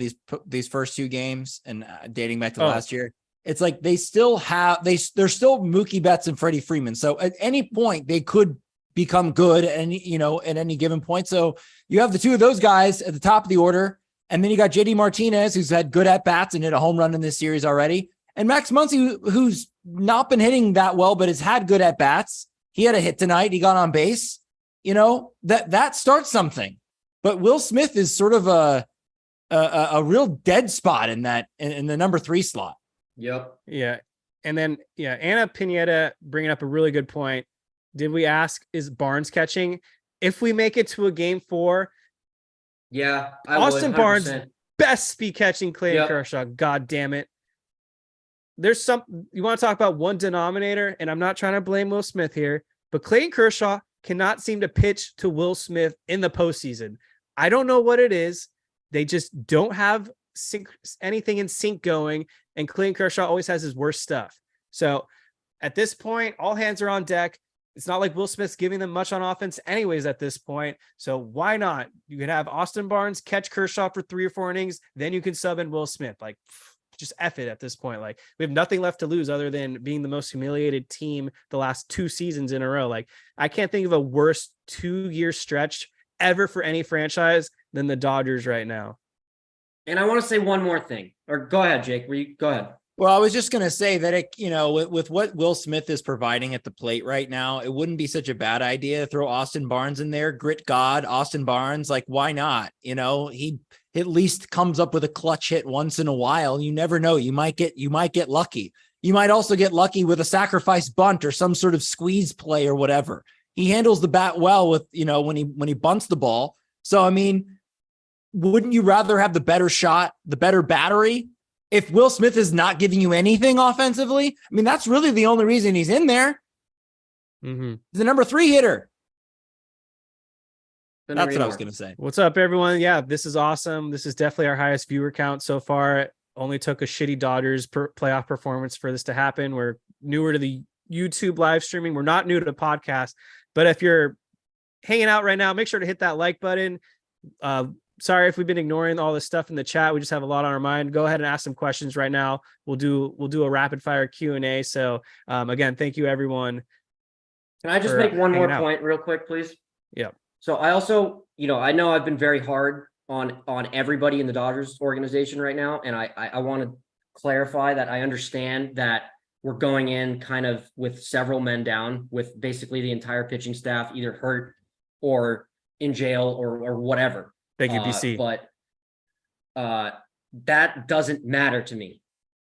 these first 2 games and dating back to last year, it's like they're still Mookie Betts and Freddie Freeman. So at any point they could become good at any given point. So you have the 2 of those guys at the top of the order. And then you got JD Martinez, who's had good at bats and hit a home run in this series already. And Max Muncy, who's not been hitting that well, but has had good at bats. He had a hit tonight. He got on base. That starts something. But Will Smith is sort of a real dead spot in the number 3 slot. Yep. Yeah. And then, Anna Pineda bringing up a really good point. Did we ask, is Barnes catching? If we make it to a game 4, yeah, Austin Barnes best be catching Clayton Kershaw. God damn it. There's you want to talk about one denominator, and I'm not trying to blame Will Smith here, but Clayton Kershaw cannot seem to pitch to Will Smith in the postseason. I don't know what it is. They just don't have anything in sync going, and Clayton Kershaw always has his worst stuff. So at this point, all hands are on deck. It's not like Will Smith's giving them much on offense anyways at this point. So why not? You could have Austin Barnes catch Kershaw for 3 or 4 innings. Then you can sub in Will Smith. Like, just F it at this point. Like, we have nothing left to lose other than being the most humiliated team the last 2 seasons in a row. Like, I can't think of a worse 2-year stretch ever for any franchise than the Dodgers right now. And I want to say one more thing. Or go ahead, Jake. Go ahead. Well, I was just going to say that, with what Will Smith is providing at the plate right now, it wouldn't be such a bad idea to throw Austin Barnes in there. Grit God, Austin Barnes. Like, why not? He at least comes up with a clutch hit once in a while. You never know. You might get lucky. You might also get lucky with a sacrifice bunt or some sort of squeeze play or whatever. He handles the bat well with, when he bunts the ball. So, I mean, wouldn't you rather have the better shot, the better battery? If Will Smith is not giving you anything offensively, I mean, that's really the only reason he's in there. Mm-hmm. He's the number 3 hitter. That's what I was going to say. What's up, everyone? Yeah, this is awesome. This is definitely our highest viewer count so far. It only took a shitty Dodgers playoff performance for this to happen. We're newer to the YouTube live streaming. We're not new to the podcast, but if you're hanging out right now, make sure to hit that like button. Sorry if we've been ignoring all this stuff in the chat. We just have a lot on our mind. Go ahead and ask some questions right now. We'll do a rapid fire Q&A. So again, thank you everyone. Can I just make one more point real quick, please? Yeah. So I also, I know I've been very hard on everybody in the Dodgers organization right now. And I want to clarify that I understand that we're going in kind of with several men down, with basically the entire pitching staff either hurt or in jail or whatever. Thank you, BC. But that doesn't matter to me.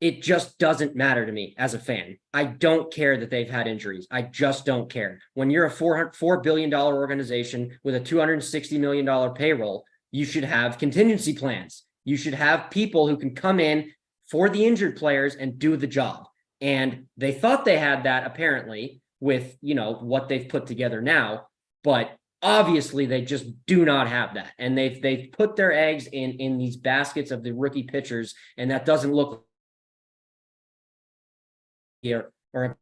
It just doesn't matter to me as a fan. I don't care that they've had injuries. I just don't care. When you're a $4 billion organization with a $260 million payroll, you should have contingency plans. You should have people who can come in for the injured players and do the job. And they thought they had that apparently with, what they've put together now, but obviously they just do not have that. And they've put their eggs in these baskets of the rookie pitchers, and that doesn't look here or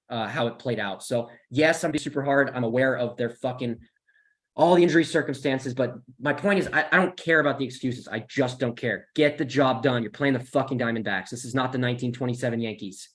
how it played out. So yes, I'm being super hard. I'm aware of their all the injury circumstances, but my point is I don't care about the excuses. I just don't care. Get the job done. You're playing the fucking Diamondbacks. This is not the 1927 Yankees.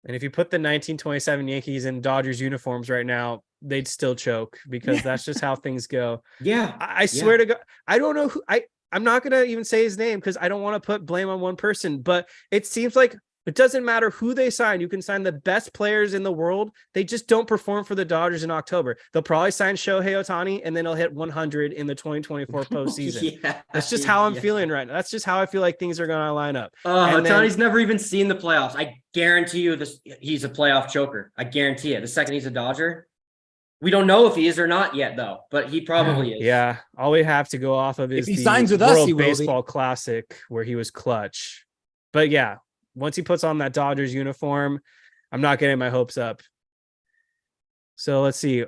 And if you put the 1927 Yankees in Dodgers uniforms right now, they'd still choke because that's just how things go. Yeah. I swear to God, I don't know who I'm not going to even say his name because I don't want to put blame on one person, but it seems like it doesn't matter who they sign. You can sign the best players in the world. They just don't perform for the Dodgers in October. They'll probably sign Shohei Ohtani and then he'll hit 100 in the 2024 postseason. That's just how I'm feeling right now. That's just how I feel like things are going to line up. Ohtani's never even seen the playoffs. I guarantee you he's a playoff choker. I guarantee it. The second he's a Dodger, we don't know if he is or not yet, though, but he probably is. Yeah. All we have to go off of is if he signs with us, World he will Baseball Classic where he was clutch. But yeah, once he puts on that Dodgers uniform, I'm not getting my hopes up. So let's see.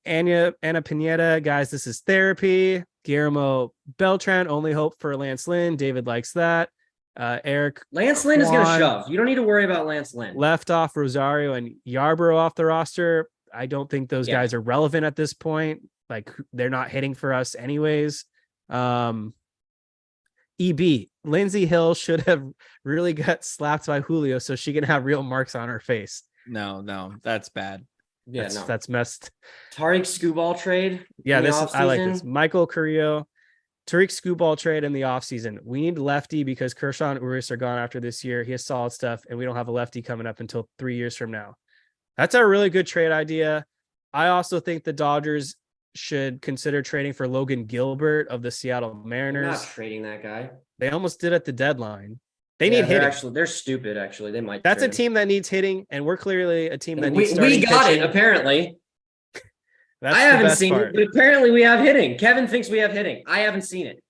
Anna Pineda, guys, this is therapy. Guillermo Beltran, only hope for Lance Lynn. David likes that. Eric. Lance Lynn is going to shove. You don't need to worry about Lance Lynn. Left off Rosario and Yarbrough off the roster. I don't think those guys are relevant at this point. Like they're not hitting for us anyways. EB, Lindsey Hill should have really got slapped by Julio so she can have real marks on her face. No, that's bad. Yeah, that's messed. Tariq Skubal trade. Yeah, I like this. Michael Carrillo, Tariq Skubal trade in the offseason. We need lefty because Kershaw and Urias are gone after this year. He has solid stuff, and we don't have a lefty coming up until 3 years from now. That's a really good trade idea. I also think the Dodgers should consider trading for Logan Gilbert of the Seattle Mariners. They're not trading that guy. They almost did at the deadline. They need hitting. They're stupid. Actually, they might. That's a team that needs hitting, and we're clearly a team that needs. We got pitching. It apparently. That's I haven't seen it, but apparently we have hitting. Kevin thinks we have hitting. I haven't seen it.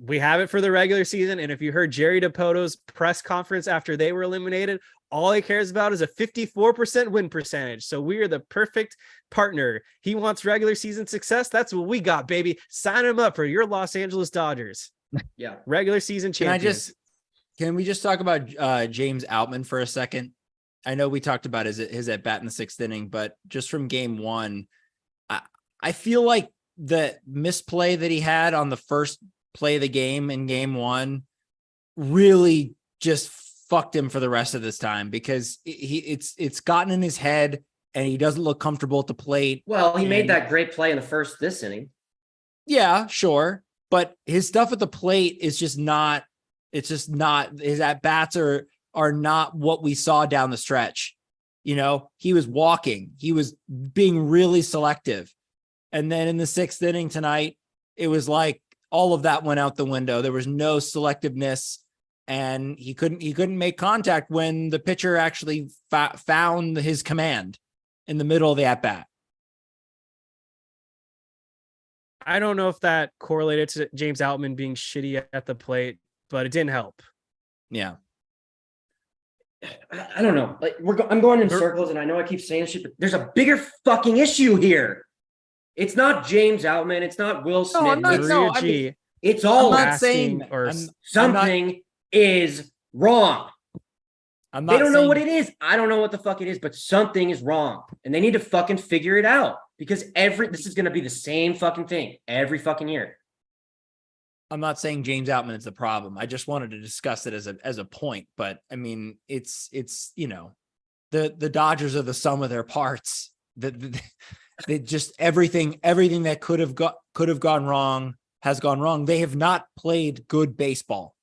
We have it for the regular season, and if you heard Jerry DePoto's press conference after they were eliminated, all he cares about is a 54% win percentage. So we are the perfect partner. He wants regular season success. That's what we got, baby. Sign him up for your Los Angeles Dodgers. Yeah. Regular season champions. Can we just talk about James Outman for a second? I know we talked about his at bat in the 6th inning, but just from game 1, I feel like the misplay that he had on the first play of the game in game 1 really just fucked him for the rest of this time because it's gotten in his head and he doesn't look comfortable at the plate. Well, he made that great play in this inning. Yeah, sure. But his stuff at the plate is just not It's just not, his at-bats are not what we saw down the stretch. He was walking. He was being really selective. And then in the 6th inning tonight, it was like all of that went out the window. There was no selectiveness, and he couldn't make contact when the pitcher actually found his command in the middle of the at-bat. I don't know if that correlated to James Outman being shitty at the plate, but it didn't help. Yeah. I don't know. Like I'm going in circles, and I know I keep saying shit, but there's a bigger fucking issue here. It's not James Outman. It's not Will Smith. No, I'm not, Maria no, G. It's all I'm not saying or something is wrong. I'm not They don't know saying, what it is. I don't know what the fuck it is, but something is wrong, and they need to fucking figure it out, because this is going to be the same fucking thing every fucking year. I'm not saying James Outman is the problem. I just wanted to discuss it as a point, but I mean, it's the Dodgers are the sum of their parts. They just everything that could have gone wrong has gone wrong. They have not played good baseball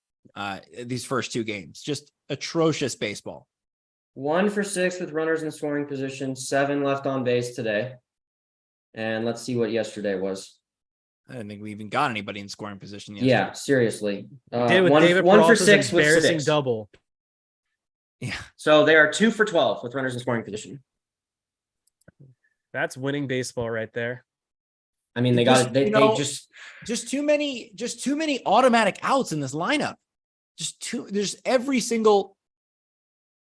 these first 2 games. Just atrocious baseball. 1 for 6 with runners in scoring position, 7 left on base today. And let's see what yesterday was. I didn't think we even got anybody in scoring position yesterday. Yeah, seriously. Did with one David for Peralta's 6 with embarrassing 6. double. Yeah. So they are 2 for 12 with runners in scoring position. That's winning baseball right there. I mean, they got it. Just too many automatic outs in this lineup. There's every single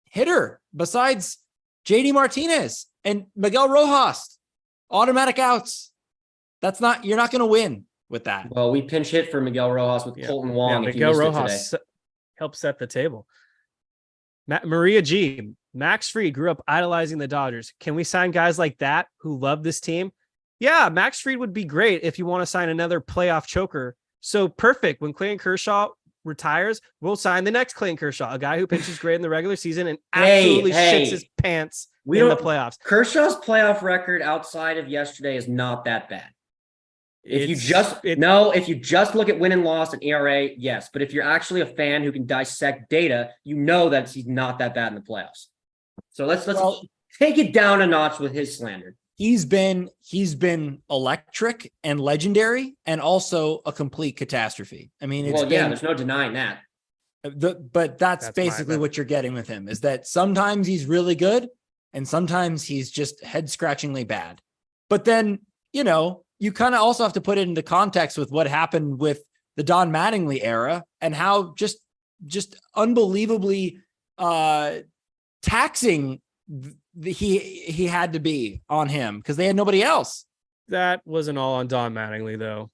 hitter besides JD Martinez and Miguel Rojas, automatic outs. You're not going to win with that. Well, we pinch hit for Miguel Rojas with Colton Wong. Yeah, if Miguel you missed Rojas it today. helped set the table. Maria G. Max Fried grew up idolizing the Dodgers. Can we sign guys like that who love this team? Yeah, Max Fried would be great if you want to sign another playoff choker. So perfect. When Clayton Kershaw retires, we'll sign the next Clayton Kershaw, a guy who pitches great in the regular season and absolutely shits his pants in the playoffs. Kershaw's playoff record outside of yesterday is not that bad. If you just look at win and loss and ERA, yes. But if you're actually a fan who can dissect data, you know that he's not that bad in the playoffs. So let's take it down a notch with his slander. He's been electric and legendary, and also a complete catastrophe. I mean, there's no denying that. But that's basically what you're getting with him, is that sometimes he's really good and sometimes he's just head scratchingly bad. But then, you kind of also have to put it into context with what happened with the Don Mattingly era and how just unbelievably taxing he had to be on him because they had nobody else. That wasn't all on Don Mattingly, though.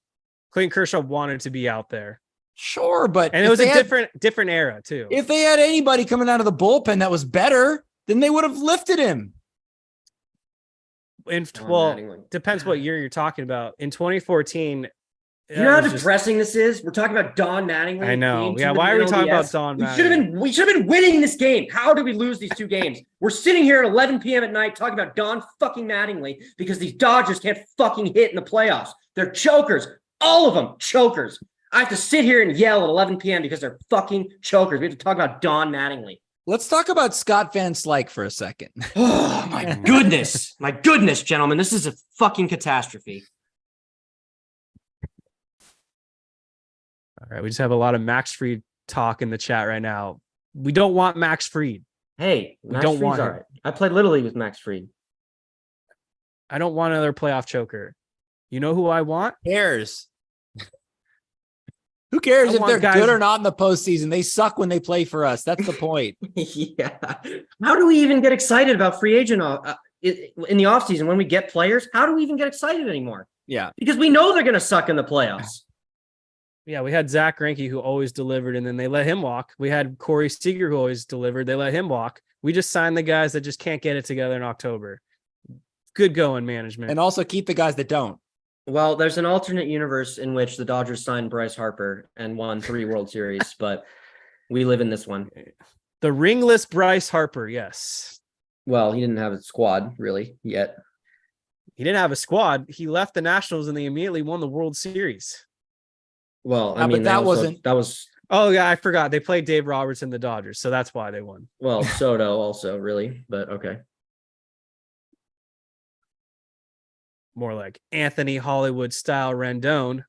Clayton Kershaw wanted to be out there. Sure, but it was a different era too. If they had anybody coming out of the bullpen that was better, then they would have lifted him. Depends what year you're talking about. In 2014, you know how depressing this is? We're talking about Don Mattingly. I know. Yeah, why are we talking about Don Mattingly? We should have been winning this game. How did we lose these 2 games? We're sitting here at 11 p.m. at night talking about Don fucking Mattingly because these Dodgers can't fucking hit in the playoffs. They're chokers. All of them chokers. I have to sit here and yell at 11 p.m. because they're fucking chokers. We have to talk about Don Mattingly. Let's talk about Scott Van Slyke for a second. Oh, my goodness. My goodness, gentlemen. This is a fucking catastrophe. All right. We just have a lot of Max Fried talk in the chat right now. We don't want Max Fried. Hey, Max Fried's all right. I played Little League with Max Fried. I don't want another playoff choker. You know who I want? Who cares? Who cares if they're good or not in the postseason? They suck when they play for us. That's the point. Yeah. How do we even get excited about free agent in the offseason when we get players? How do we even get excited anymore? Yeah. Because we know they're going to suck in the playoffs. Yeah, we had Zach Greinke who always delivered, and then they let him walk. We had Corey Seager who always delivered. They let him walk. We just signed the guys that just can't get it together in October. Good going, management. And also keep the guys that don't. Well, there's an alternate universe in which the Dodgers signed Bryce Harper and won 3 World Series, but we live in this one. The ringless Bryce Harper, yes. Well, he didn't have a squad, really, yet. He didn't have a squad. He left the Nationals and they immediately won the World Series. Well, that was Oh yeah, I forgot. They played Dave Roberts and the Dodgers, so that's why they won. Well, Soto also, really, but okay. More like Anthony Hollywood style Rendon.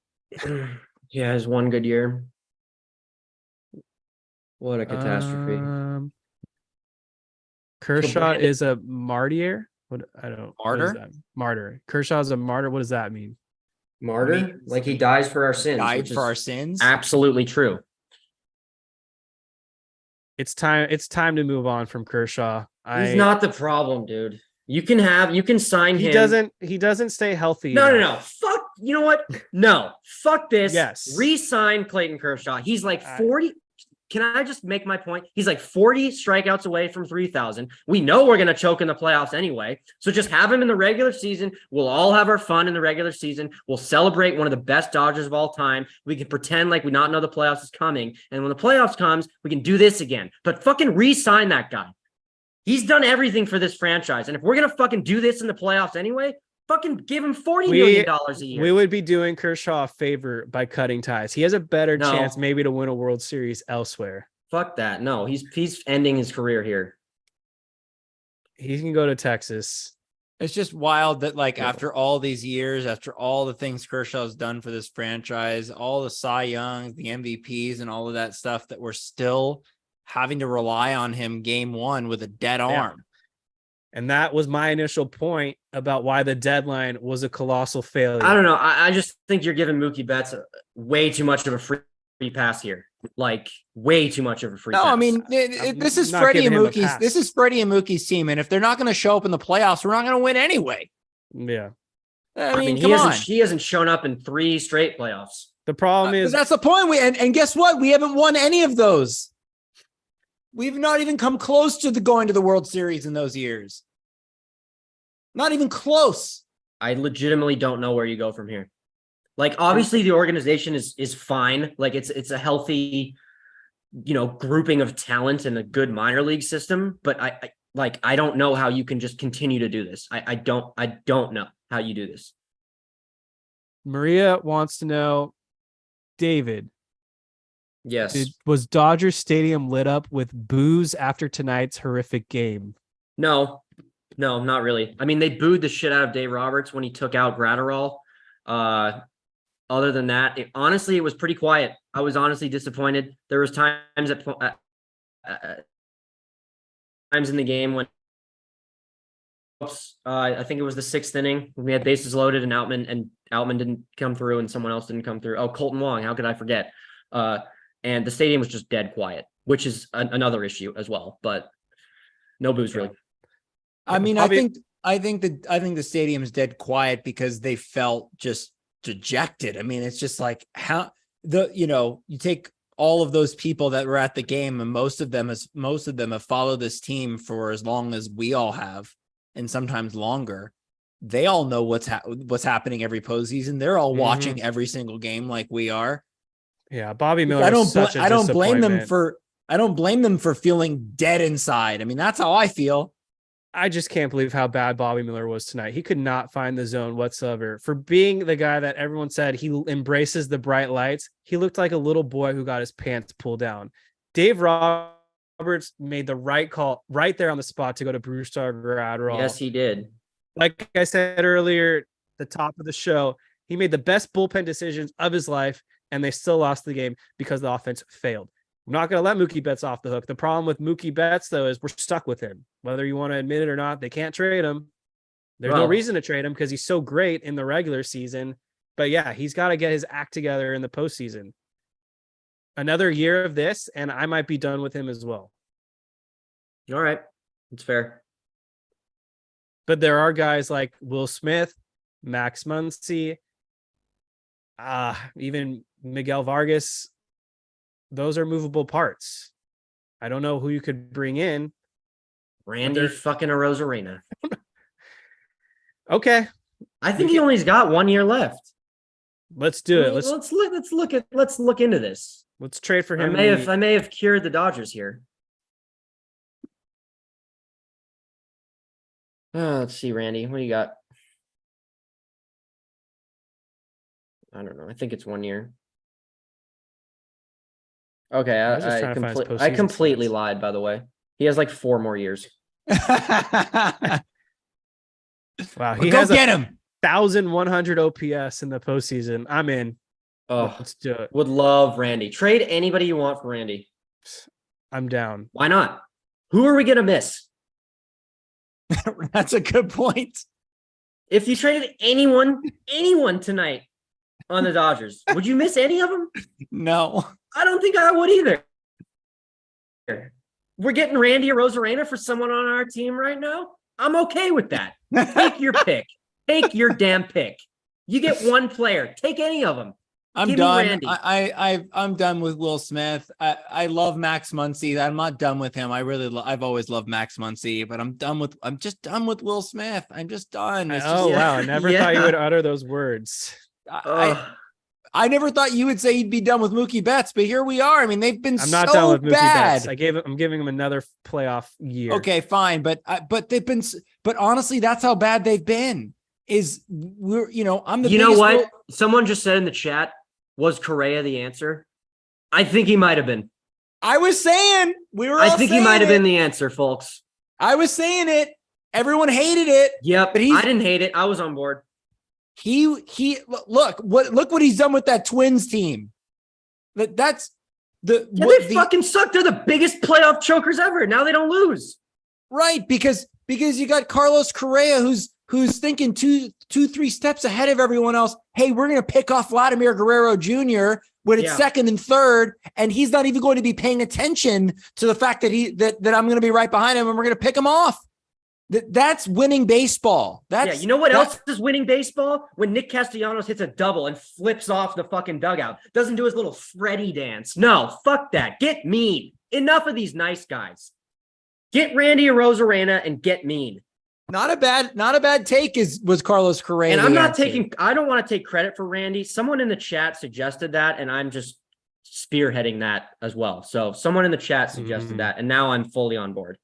Yeah, his one good year. What a catastrophe. Kershaw is a martyr. What I don't. What is Martyr? that? Martyr. Kershaw's a martyr. What does that mean? Martyr? Like he dies for our sins. Died which for is our sins. absolutely true. It's time. It's time to move on from Kershaw. He's not the problem, dude. You can sign He him. He doesn't stay healthy. No. Fuck. You know what? No. Fuck this. Yes. Re-sign Clayton Kershaw. He's like 40. Can I just make my point? He's like 40 strikeouts away from 3,000. We know we're going to choke in the playoffs anyway. So just have him in the regular season. We'll all have our fun in the regular season. We'll celebrate one of the best Dodgers of all time. We can pretend like we not know the playoffs is coming. And when the playoffs comes, we can do this again. But fucking re-sign that guy. He's done everything for this franchise. And if we're going to fucking do this in the playoffs anyway, fucking give him $40 million a year. We would be doing Kershaw a favor by cutting ties. He has a better chance maybe to win a World Series elsewhere. Fuck that. No, he's ending his career here. He can go to Texas. It's just wild that after all these years, after all the things Kershaw's done for this franchise, all the Cy Youngs, the MVPs and all of that stuff, that we're still having to rely on him game one with a dead arm. And that was my initial point about why the deadline was a colossal failure. I don't know. I just think you're giving Mookie Betts way too much of a free pass here. Like way too much of a free pass. I mean, this is Freddie and Mookie's. This is Freddie and Mookie's team, and if they're not going to show up in the playoffs, we're not going to win anyway. Yeah. I mean, he hasn't shown up in 3 straight playoffs. The problem is that's the point. And guess what? We haven't won any of those. We've not even come close to going to the World Series in those years. Not even close. I legitimately don't know where you go from here. Like, obviously the organization is fine. Like it's a healthy, grouping of talent in a good minor league system. But I don't know how you can just continue to do this. I don't know how you do this. Maria wants to know, David. Yes. Was Dodger Stadium lit up with booze after tonight's horrific game? No, not really. I mean, they booed the shit out of Dave Roberts when he took out Gratterall. Other than that, honestly, it was pretty quiet. I was honestly disappointed. There was times in the game when I think it was the 6th inning when we had bases loaded and Outman didn't come through and someone else didn't come through. Oh, Colton Wong, how could I forget? And the stadium was just dead quiet, which is another issue as well. But no booze really. I mean, I think the stadium is dead quiet because they felt just dejected. I mean, it's just like you take all of those people that were at the game, and most of them have followed this team for as long as we all have, and sometimes longer. They all know what's happening every postseason. They're all watching every single game like we are. Yeah, Bobby Miller. I don't blame them for feeling dead inside. I mean, that's how I feel. I just can't believe how bad Bobby Miller was tonight. He could not find the zone whatsoever. For being the guy that everyone said he embraces the bright lights, he looked like a little boy who got his pants pulled down. Dave Roberts made the right call right there on the spot to go to Brewstar Gratterall. Yes, he did. Like I said earlier, the top of the show, he made the best bullpen decisions of his life, and they still lost the game because the offense failed. I'm not going to let Mookie Betts off the hook. The problem with Mookie Betts, though, is we're stuck with him. Whether you want to admit it or not, they can't trade him. There's no reason to trade him because he's so great in the regular season. But yeah, he's got to get his act together in the postseason. Another year of this, and I might be done with him as well. All right. It's fair. But there are guys like Will Smith, Max Muncy, even Miguel Vargas. Those are movable parts. I don't know who you could bring in. Randy fucking Arozarena. Okay. I think he only's got 1 year left. Let's do it. Let's look into this. Let's trade for him. I may have cured the Dodgers here. Let's see, Randy. What do you got? I don't know. I think it's 1 year. Okay, I was just trying to find his I postseason completely stats. lied, by the way. He has like 4 more years. Wow, he Go has get him. 1,100 OPS in the postseason. I'm in. Oh, Let's do it. would love Randy. Trade anybody you want for Randy. I'm down. Why not? Who are we gonna miss? That's a good point. If you traded anyone tonight on the Dodgers, would you miss any of them? No. I don't think I would either. We're getting Randy Arozarena for someone on our team right now. I'm okay with that. Take your pick. Take your damn pick. You get one player. Take any of them. I'm Give me done. Randy. I'm done with Will Smith. I love Max Muncy. I'm not done with him. I've always loved Max Muncy, but I'm just done with Will Smith. I'm just done. It's just, Wow. I never thought you would utter those words. I never thought you would say you'd be done with Mookie Betts, but here we are. I mean, they've been I'm not so done with Mookie bad. Betts. I'm giving him another playoff year. Okay, fine, but honestly, that's how bad they've been. I'm the You know biggest what? Someone just said in the chat, was Correa the answer? I think he might have been. I was saying I think he might have been the answer, folks. I was saying it. Everyone hated it. Yep, but I didn't hate it. I was on board. He look what he's done with that Twins team. That's the They fucking suck. They're the biggest playoff chokers ever. Now they don't lose. Right, because you got Carlos Correa who's thinking two, 3 steps ahead of everyone else. Hey, we're gonna pick off Vladimir Guerrero Jr. when it's second and third, and he's not even going to be paying attention to the fact that I'm going to be right behind him and we're going to pick him off. That's winning baseball. You know what else is winning baseball? When Nick Castellanos hits a double and flips off the fucking dugout, doesn't do his little Freddy dance. No, fuck that. Get mean. Enough of these nice guys. Get Randy Arozarena and get mean. Not a bad take was Carlos Correa. And I'm not I don't want to take credit for Randy. Someone in the chat suggested that, and I'm just spearheading that as well. So someone in the chat suggested that, and now I'm fully on board.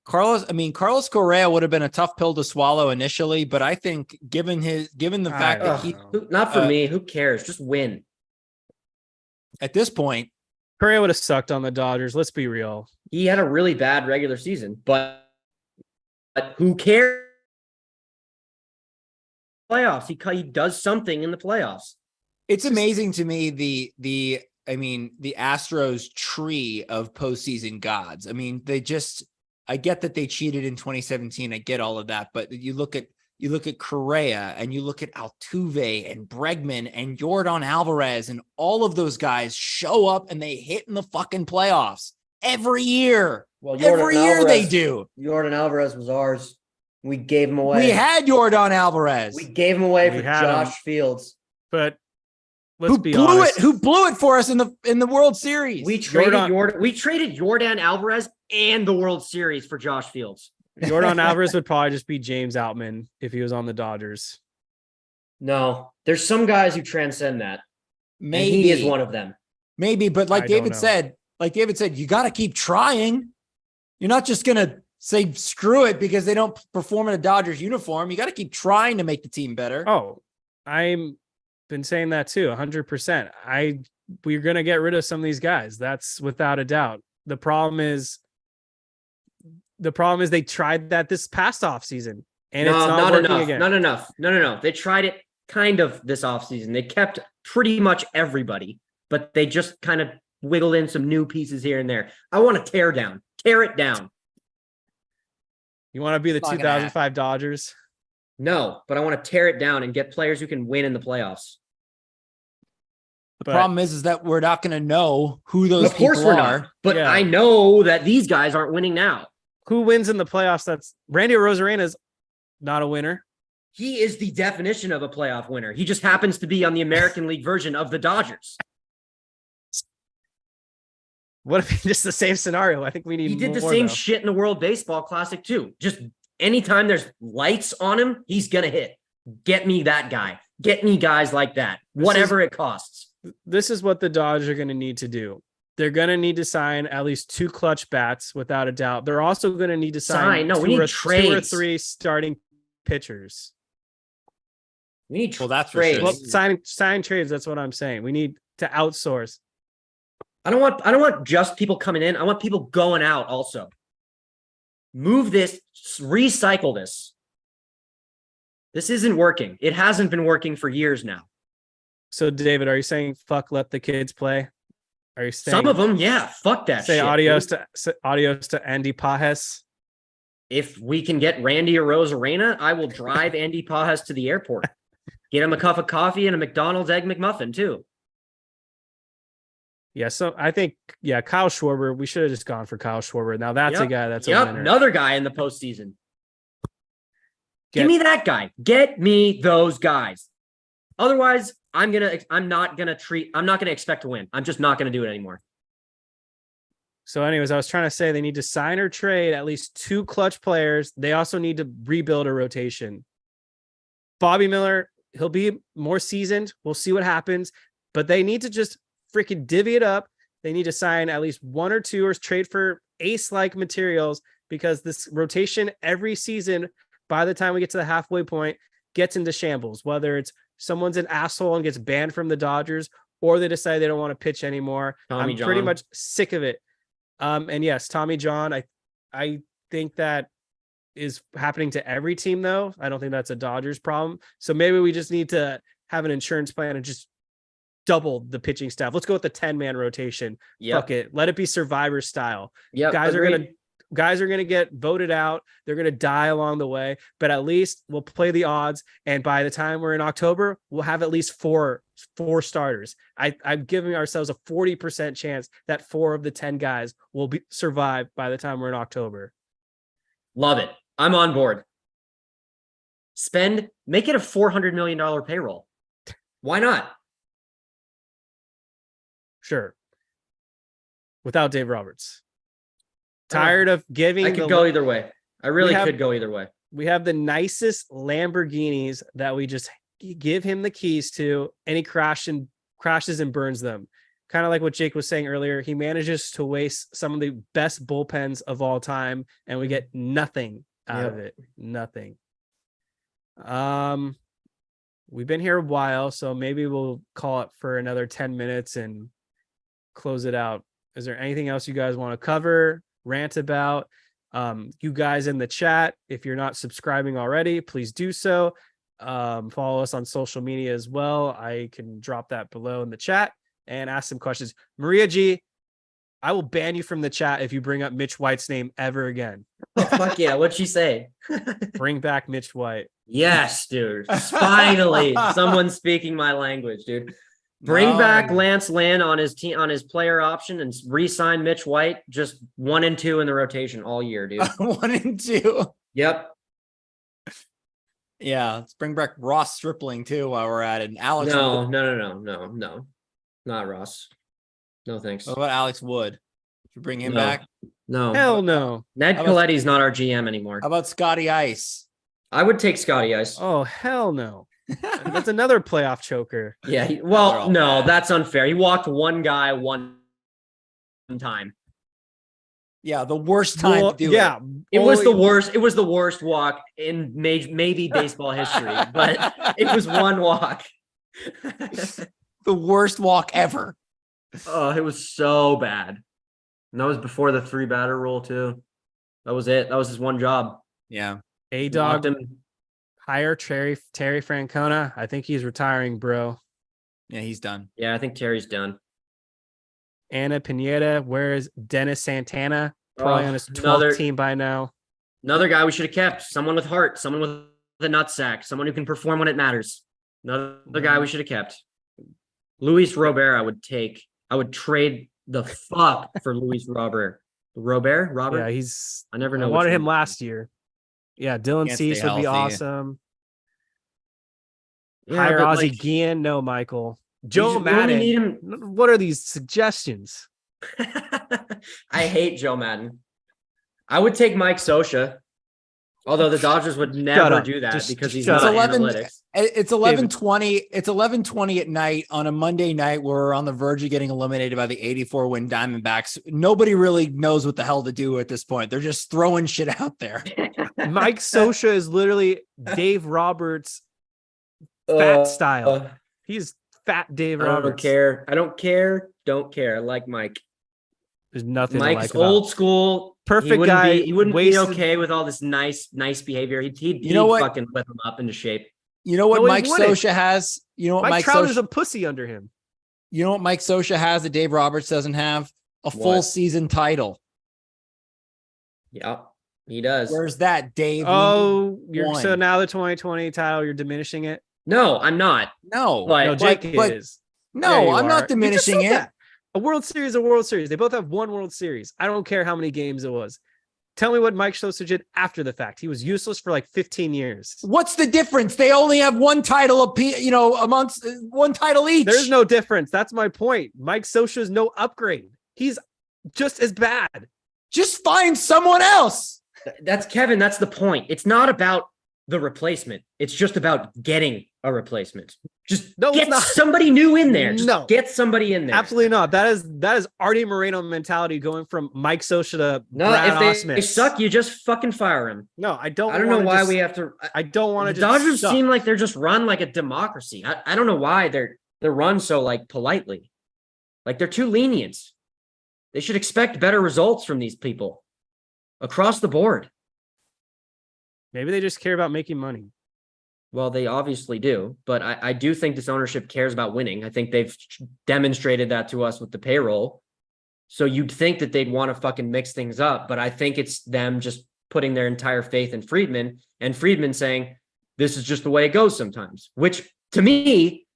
Carlos Correa would have been a tough pill to swallow initially, but I think given the fact that he not for me, who cares? Just win. At this point, Correa would have sucked on the Dodgers. Let's be real. He had a really bad regular season, but who cares? Playoffs. He does something in the playoffs. It's amazing to me the Astros tree of postseason gods. I mean, I get that they cheated in 2017. I get all of that, but you look at Correa and you look at Altuve and Bregman and Yordan Alvarez, and all of those guys show up and they hit in the fucking playoffs every year. Well, every year they do. Yordan Alvarez was ours. We gave him away. We had Yordan Alvarez. We gave him away for Josh Fields. But let's be honest. Who blew it for us in the World Series? We traded Yordan Alvarez and the World Series for Josh Fields. Yordan Alvarez would probably just be James Outman if he was on the Dodgers. No, there's some guys who transcend that. Maybe he is one of them. Maybe, but like David said, you got to keep trying. You're not just going to say screw it because they don't perform in a Dodgers uniform. You got to keep trying to make the team better. Oh, I'm been saying that too, 100%. We're going to get rid of some of these guys. That's without a doubt. The problem is they tried that this past offseason, and it's not working enough. again. Not enough. No. They tried it kind of this offseason. They kept pretty much everybody, but they just kind of wiggled in some new pieces here and there. I want to tear it down. You want to be the 2005 Dodgers? No, but I want to tear it down and get players who can win in the playoffs. The problem is that we're not going to know who those people are. But I know that these guys aren't winning now. Who wins in the playoffs? That's Randy Arozarena is not a winner. He is the definition of a playoff winner. He just happens to be on the American League version of the Dodgers. What if just the same scenario? I think we need. He did the same shit in the World Baseball Classic too. Just anytime there's lights on him, he's gonna hit. Get me that guy. Get me guys like that. Whatever it costs. This is what the Dodgers are going to need to do. They're going to need to sign at least 2 clutch bats, without a doubt. They're also going to need to sign we need 2 or 3 starting pitchers. We need that's trades. Well, sign trades. That's what I'm saying. We need to outsource. I don't want just people coming in. I want people going out also. Move this, recycle this. This isn't working. It hasn't been working for years now. So, David, are you saying fuck let the kids play? Are you saying some of them? Yeah, fuck that say shit. Adios to Andy Pajes? If we can get Randy Arozarena, I will drive Andy Pajes to the airport. Get him a cup of coffee and a McDonald's Egg McMuffin too. Yeah, so I think, Kyle Schwarber, we should have just gone for Kyle Schwarber. Now that's a guy that's a winner. Another guy in the postseason. Give me that guy. Get me those guys. Otherwise, I'm not gonna expect to win. I'm just not gonna do it anymore. So anyways, I was trying to say they need to sign or trade at least 2 clutch players. They also need to rebuild a rotation. Bobby Miller, he'll be more seasoned. We'll see what happens, but they need to just freaking divvy it up. They need to sign at least 1 or 2 or trade for ace-like materials, because this rotation every season, by the time we get to the halfway point, gets into shambles, whether it's someone's an asshole and gets banned from the Dodgers, or they decide they don't want to pitch anymore. I'm pretty much sick of it. And yes, Tommy John, I think that is happening to every team, though. I don't think that's a Dodgers problem. So maybe we just need to have an insurance plan and just double the pitching staff. Let's go with the 10-man rotation. Fuck it. Let it be Survivor style. Guys are gonna get voted out. They're gonna die along the way, but at least we'll play the odds. And by the time we're in October, we'll have at least four starters. I'm giving ourselves a 40% chance that 4 of the 10 guys will survive by the time we're in October. Love it. I'm on board. Make it a $400 million payroll. Why not? Sure. Without Dave Roberts. Tired of giving. I could go either way. I really could go either way. We have the nicest Lamborghinis that we just give him the keys to, and he crashes and burns them. Kind of like what Jake was saying earlier. He manages to waste some of the best bullpens of all time, and we get nothing out of it. Nothing. We've been here a while, so maybe we'll call it for another 10 minutes and close it out. Is there anything else you guys want to cover, rant about? You guys in the chat, if you're not subscribing already, please do so. Follow us on social media as well. I can drop that below in the chat and ask some questions. Maria G, I will ban you from the chat if you bring up Mitch White's name ever again. Oh, fuck yeah. What'd she say? Bring back Mitch White. Yes, dude. Finally, someone speaking my language, dude. Bring back Lance Lynn on his team, on his player option, and re-sign Mitch White. Just 1 and 2 in the rotation all year, dude. 1 and 2. Yep. Yeah, let's bring back Ross Stripling too while we're at it. And Alex. No, not Ross. No thanks. What about Alex Wood? Should we bring him back? No. Hell no. Ned Colletti's not our GM anymore. How about Scotty Ice? I would take Scotty Ice. Oh, hell no. That's another playoff choker. Yeah. No, that's unfair. He walked one guy one time. Yeah, the worst time to do it. It was the worst. It was the worst walk in maybe baseball history, but it was one walk. The worst walk ever. Oh, it was so bad. And that was before the 3-batter rule too. That was it. That was his one job. Yeah. A-Dog, hire Terry Francona. I think he's retiring, bro. Yeah, he's done. Yeah, I think Terry's done. Anna Pineda, where is Dennis Santana? Probably on his 12th team by now. Another guy we should have kept. Someone with heart. Someone with a nutsack. Someone who can perform when it matters. Another guy we should have kept. Luis Robert, I would take. I would trade the fuck for Luis Robert. Robert? Yeah, I never know. I wanted him last year. Yeah, Dylan Cease would be awesome. Yeah, hire Ozzie Guillen. No, Michael. Joe Madden. What are these suggestions? I hate Joe Madden. I would take Mike Scioscia, although the Dodgers would never do that because he's not analytics. It's 11:20. It's 11:20 at night on a Monday night. We're on the verge of getting eliminated by the 84-win Diamondbacks. Nobody really knows what the hell to do at this point. They're just throwing shit out there. Mike Scioscia is literally Dave Roberts' fat style. He's fat Dave I Roberts. don't care. Don't care. I like Mike. There's nothing Mike's to like old about. School. Perfect guy. He wouldn't be wasted- okay with all this nice behavior. He'd You know what? fucking whip him up into shape. You know what No, he Mike wouldn't. Scioscia has? You know what Mike Mike Trout is Scioscia, a pussy under him. you know what Mike Scioscia has that Dave Roberts doesn't have? A full What? season title. Yeah, he does. Where's that, Dave? Oh, One. so now the 2020 title, you're diminishing it. No, I'm not. No, But- No, Jake but- is. no, Yeah, you I'm are. not You diminishing just said it. that. A World Series, a World Series. They both have one World Series. I don't care how many games it was. Tell me what Mike Scioscia did after the fact. He was useless for like 15 years. What's the difference? They only have one title amongst one title each. There's no difference. That's my point. Mike Scioscia is no upgrade. He's just as bad. Just find someone else. That's Kevin. That's the point. It's not about the replacement. It's just about getting a replacement. Just No, it's get not. somebody new in there. Just No. get somebody in there. Absolutely not. That is Artie Moreno mentality going from Mike Scioscia to No, Brad if they Ausmus. suck, you just fucking fire him. No, I don't. I don't know wanna why just- we have to. I don't want to. The Dodgers seem like they're just run like a democracy. I don't know why they're run so like politely. Like they're too lenient. They should expect better results from these people across the board. Maybe they just care about making money. Well, they obviously do, but I do think this ownership cares about winning. I think they've demonstrated that to us with the payroll. So you'd think that they'd want to fucking mix things up, but I think it's them just putting their entire faith in Freeman and Freeman saying, this is just the way it goes sometimes, which to me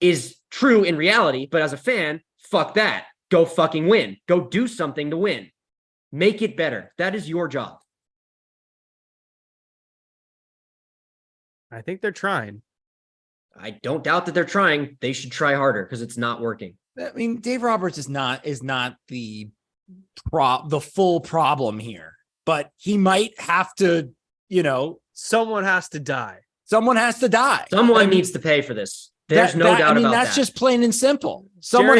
is true in reality. But as a fan, fuck that. Go fucking win. Go do something to win. Make it better. That is your job. I think they're trying. I don't doubt that they're trying. They should try harder because it's not working. I mean, Dave Roberts is not the full problem here, but he might have to, Someone has to die. someone has to die. Someone needs to pay for this. There's no doubt about that's that. just plain and simple. Someone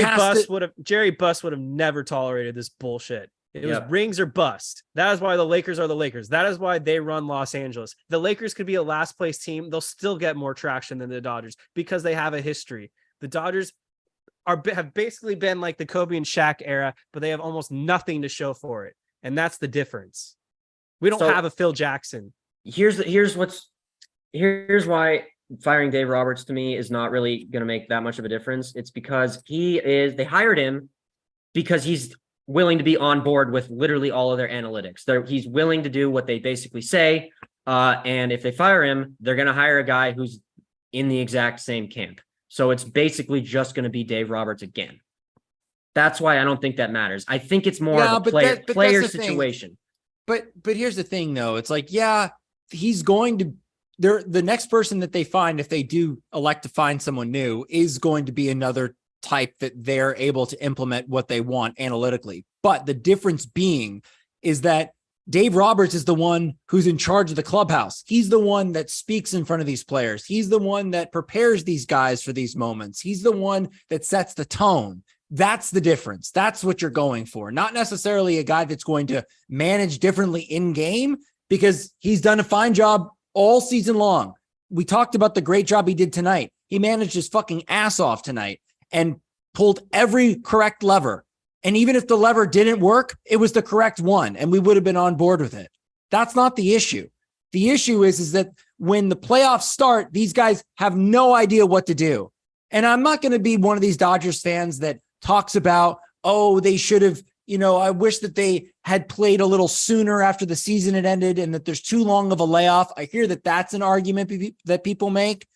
Jerry Buss would have never tolerated this bullshit. It was Yep. rings or bust. That is why the Lakers are the Lakers. That is why they run Los Angeles. The Lakers could be a last place team. They'll still get more traction than the Dodgers because they have a history. The Dodgers have basically been like the Kobe and Shaq era, but they have almost nothing to show for it. And that's the difference. We don't have a Phil Jackson. Here's why firing Dave Roberts to me is not really going to make that much of a difference. It's because they hired him because he's willing to be on board with literally all of their analytics. He's willing to do what they basically say. And if they fire him, they're going to hire a guy who's in the exact same camp. So it's basically just going to be Dave Roberts again. That's why I don't think that matters. I think it's more of a player situation. But here's the thing, though. It's like, yeah, he's going to. The next person that they find, if they do elect to find someone new, is going to be another type that they're able to implement what they want analytically. But the difference being is that Dave Roberts is the one who's in charge of the clubhouse. He's the one that speaks in front of these players. He's the one that prepares these guys for these moments. He's the one that sets the tone. That's the difference. That's what you're going for. Not necessarily a guy that's going to manage differently in game, because he's done a fine job all season long. We talked about the great job he did tonight. He managed his fucking ass off tonight and pulled every correct lever. And even if the lever didn't work, it was the correct one, and we would have been on board with it. That's not the issue. The issue is that when the playoffs start, these guys have no idea what to do. And I'm not going to be one of these Dodgers fans that talks about, oh, they should have, I wish that they had played a little sooner after the season had ended and that there's too long of a layoff. I hear that that's an argument that people make.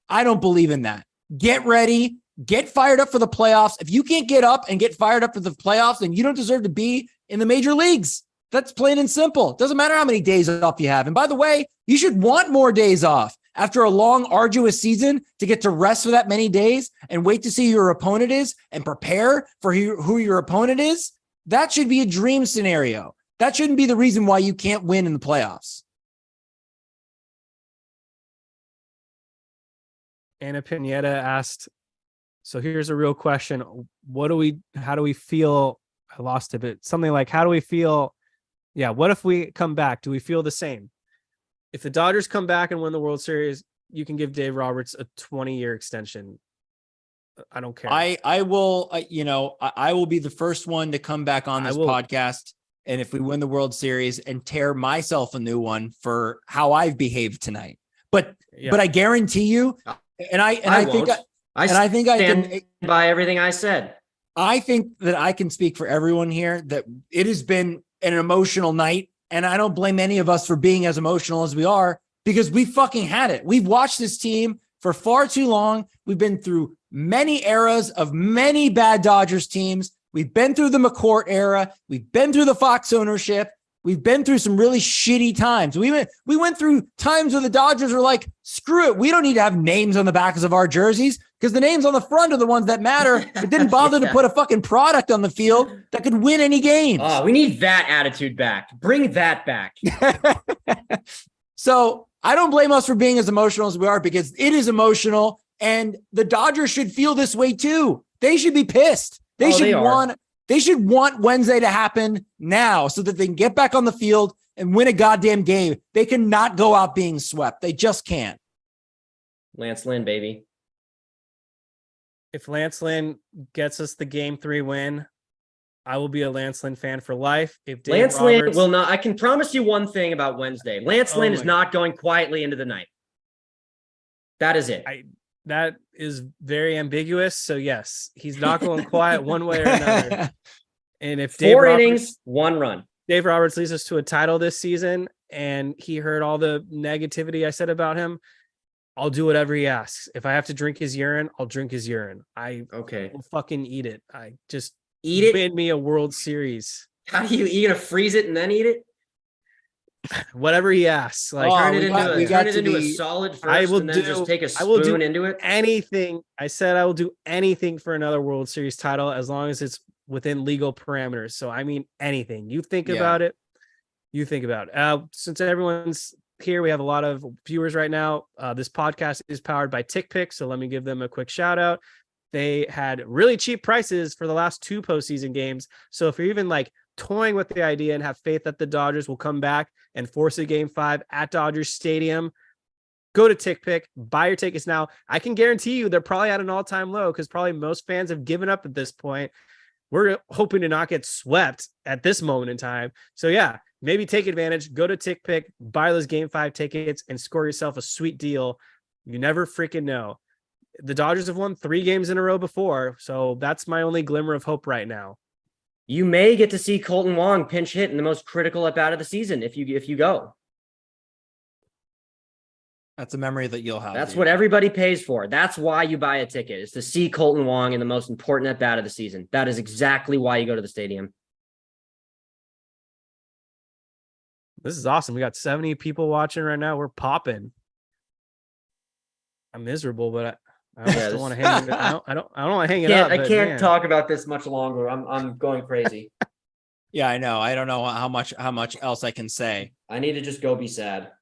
I don't believe in that. Get ready. Get fired up for the playoffs. If you can't get up and get fired up for the playoffs, then you don't deserve to be in the major leagues. That's plain and simple. It doesn't matter how many days off you have. And by the way, you should want more days off after a long, arduous season to get to rest for that many days and wait to see who your opponent is and prepare for who your opponent is. That should be a dream scenario. That shouldn't be the reason why you can't win in the playoffs. Anna Pineda asked, so here's a real question. How do we feel? I lost it, but something like, how do we feel? Yeah. What if we come back? Do we feel the same? If the Dodgers come back and win the World Series, you can give Dave Roberts a 20-year extension. I don't care. I will, I will be the first one to come back on this podcast. And if we win the World Series and tear myself a new one for how I've behaved tonight, but I guarantee you, I think I can by everything I said. I think that I can speak for everyone here that it has been an emotional night, and I don't blame any of us for being as emotional as we are because we fucking had it. We've watched this team for far too long. We've been through many eras of many bad Dodgers teams. We've been through the McCourt era. We've been through the Fox ownership. We've been through some really shitty times. We went through times where the Dodgers were like, screw it. We don't need to have names on the backs of our jerseys because the names on the front are the ones that matter. It didn't bother to put a fucking product on the field that could win any games. Oh, we need that attitude back. Bring that back. So I don't blame us for being as emotional as we are because it is emotional, and the Dodgers should feel this way too. They should be pissed. They should want Wednesday to happen now so that they can get back on the field and win a goddamn game. They cannot go out being swept. They just can't. Lance Lynn, baby. If Lance Lynn gets us the game 3 win, I will be a Lance Lynn fan for life. If Dave Lance Roberts, Lynn will not, I can promise you one thing about Wednesday. Lance Lynn is not going quietly into the night. That is it. That is very ambiguous. So yes, he's not going quiet one way or another. And if Four innings, 1 run. Dave Roberts leads us to a title this season, and he heard all the negativity I said about him, I'll do whatever he asks. If I have to drink his urine, I'll drink his urine. Will fucking eat it. I just eat it. Win me a World Series. How do you gonna freeze it and then eat it? Whatever he asks, like turn it into a solid first, and then just take a spoon into it. Anything. I said I will do anything for another World Series title as long as it's within legal parameters. So I mean anything. You think about it. You think about it. Since everyone's here, we have a lot of viewers right now. This podcast is powered by TickPick, so let me give them a quick shout out. They had really cheap prices for the last 2 postseason games. So if you're even like toying with the idea and have faith that the Dodgers will come back and force a game 5 at Dodgers Stadium, go to TickPick, buy your tickets now. I can guarantee you they're probably at an all-time low because probably most fans have given up at this point. We're hoping to not get swept at this moment in time. So yeah, maybe take advantage, go to TickPick, buy those game 5 tickets and score yourself a sweet deal. You never freaking know. The Dodgers have won 3 games in a row before, so that's my only glimmer of hope right now. You may get to see Colton Wong pinch hit in the most critical at bat of the season if you go. That's a memory that you'll have. That's what everybody pays for. That's why you buy a ticket, is to see Colton Wong in the most important at bat of the season. That is exactly why you go to the stadium. This is awesome. We got 70 people watching right now. We're popping. I'm miserable, but I don't want to hang it. I don't want to hang it up. I can't talk about this much longer. I'm going crazy. Yeah, I know. I don't know how much else I can say. I need to just go be sad.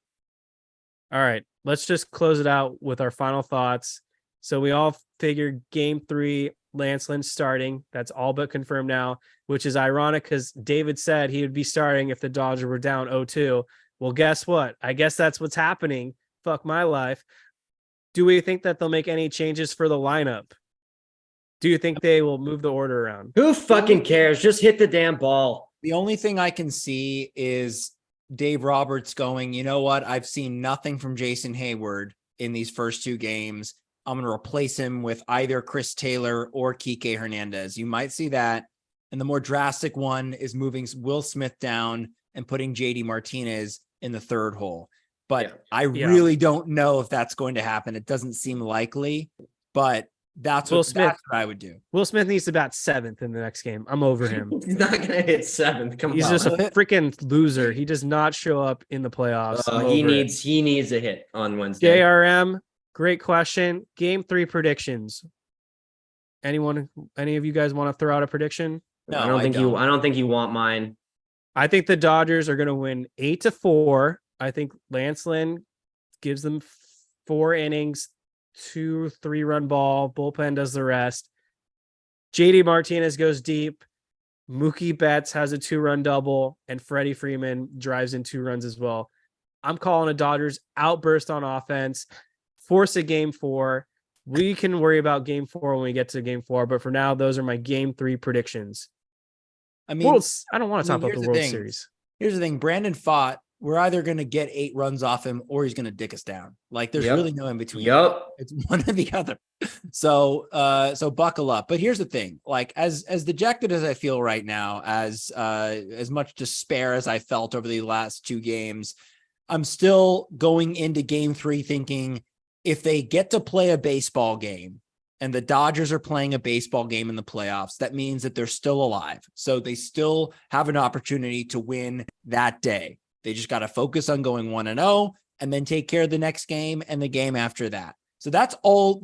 All right, let's just close it out with our final thoughts. So we all figured game 3, Lance Lynn starting. That's all but confirmed now, which is ironic because David said he would be starting if the Dodgers were down 0-2. Well, guess what? I guess that's what's happening. Fuck my life. Do we think that they'll make any changes for the lineup? Do you think they will move the order around? Who fucking cares? Just hit the damn ball. The only thing I can see is Dave Roberts going, you know what? I've seen nothing from Jason Hayward in these first 2 games. I'm going to replace him with either Chris Taylor or Kike Hernandez. You might see that. And the more drastic one is moving Will Smith down and putting JD Martinez in the 3rd hole. But I really don't know if that's going to happen. It doesn't seem likely, but that's what I would do. Will Smith needs to bat 7th in the next game. I'm over him. He's not going to hit 7th. He's just a freaking loser. He does not show up in the playoffs. He needs a hit on Wednesday. JRM, great question. Game 3 predictions. Any of you guys want to throw out a prediction? No, I don't think you want mine. I think the Dodgers are going to win 8-4. I think Lance Lynn gives them 4 innings, 2 3-run ball. Bullpen does the rest. JD Martinez goes deep. Mookie Betts has a 2-run double, and Freddie Freeman drives in 2 runs as well. I'm calling a Dodgers outburst on offense, force a game 4. We can worry about game 4 when we get to game 4, but for now, those are my game 3 predictions. I mean, I don't want to talk about the World Series. Here's the thing. Brandon Pfaadt, we're either going to get 8 runs off him or he's going to dick us down. Like there's really no in between. It's one or the other. So buckle up. But here's the thing, like as dejected as I feel right now, as much despair as I felt over the last 2 games, I'm still going into game 3 thinking if they get to play a baseball game and the Dodgers are playing a baseball game in the playoffs, that means that they're still alive. So they still have an opportunity to win that day. They just got to focus on going 1-0 and then take care of the next game and the game after that. So that's all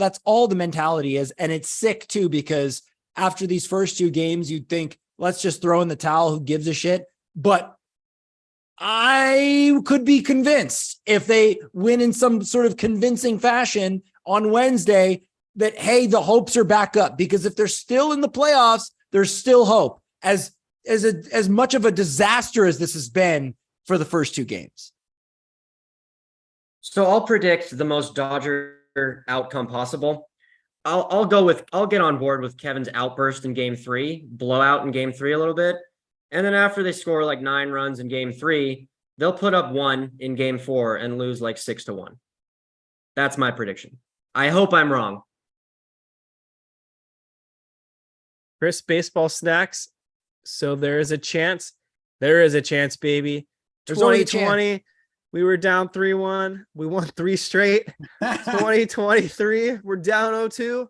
the mentality is. And it's sick too, because after these first 2 games, you'd think, let's just throw in the towel. Who gives a shit? But I could be convinced if they win in some sort of convincing fashion on Wednesday that, hey, the hopes are back up, because if they're still in the playoffs, there's still hope as much of a disaster as this has been for the first 2 games. So I'll predict the most Dodger outcome possible. I'll get on board with Kevin's outburst in game 3, blowout in game 3 a little bit. And then after they score like 9 runs in game 3, they'll put up 1 in game 4 and lose like 6-1. That's my prediction. I hope I'm wrong. Chris, baseball snacks. So there is a chance. There is a chance, baby. There's 2020, we were down 3-1. We won 3 straight. 2023, we're down 0-2.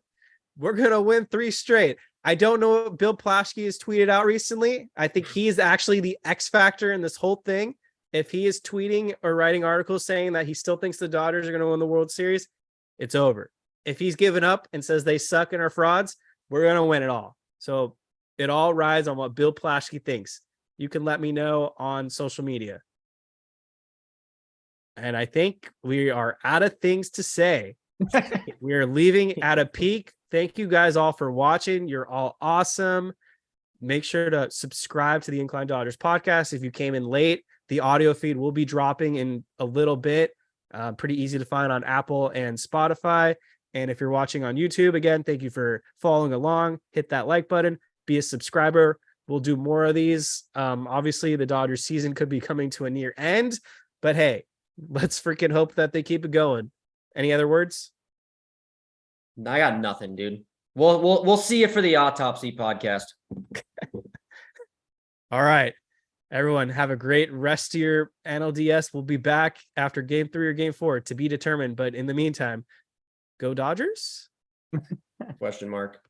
We're going to win 3 straight. I don't know what Bill Plaschke has tweeted out recently. I think he is actually the X factor in this whole thing. If he is tweeting or writing articles saying that he still thinks the Dodgers are going to win the World Series, it's over. If he's given up and says they suck and are frauds, we're going to win it all. So it all rides on what Bill Plaschke thinks. You can let me know on social media. And I think we are out of things to say. We are leaving at a peak. Thank you guys all for watching. You're all awesome. Make sure to subscribe to the Incline Dodgers podcast. If you came in late, the audio feed will be dropping in a little bit. Pretty easy to find on Apple and Spotify. And if you're watching on YouTube, again, thank you for following along. Hit that like button. Be a subscriber. We'll do more of these. Obviously, the Dodgers season could be coming to a near end. But hey, let's freaking hope that they keep it going. Any other words? I got nothing, dude. We'll see you for the autopsy podcast. All right. Everyone, have a great rest of your NLDS. We'll be back after game 3 or game 4 to be determined. But in the meantime, go Dodgers? Question mark.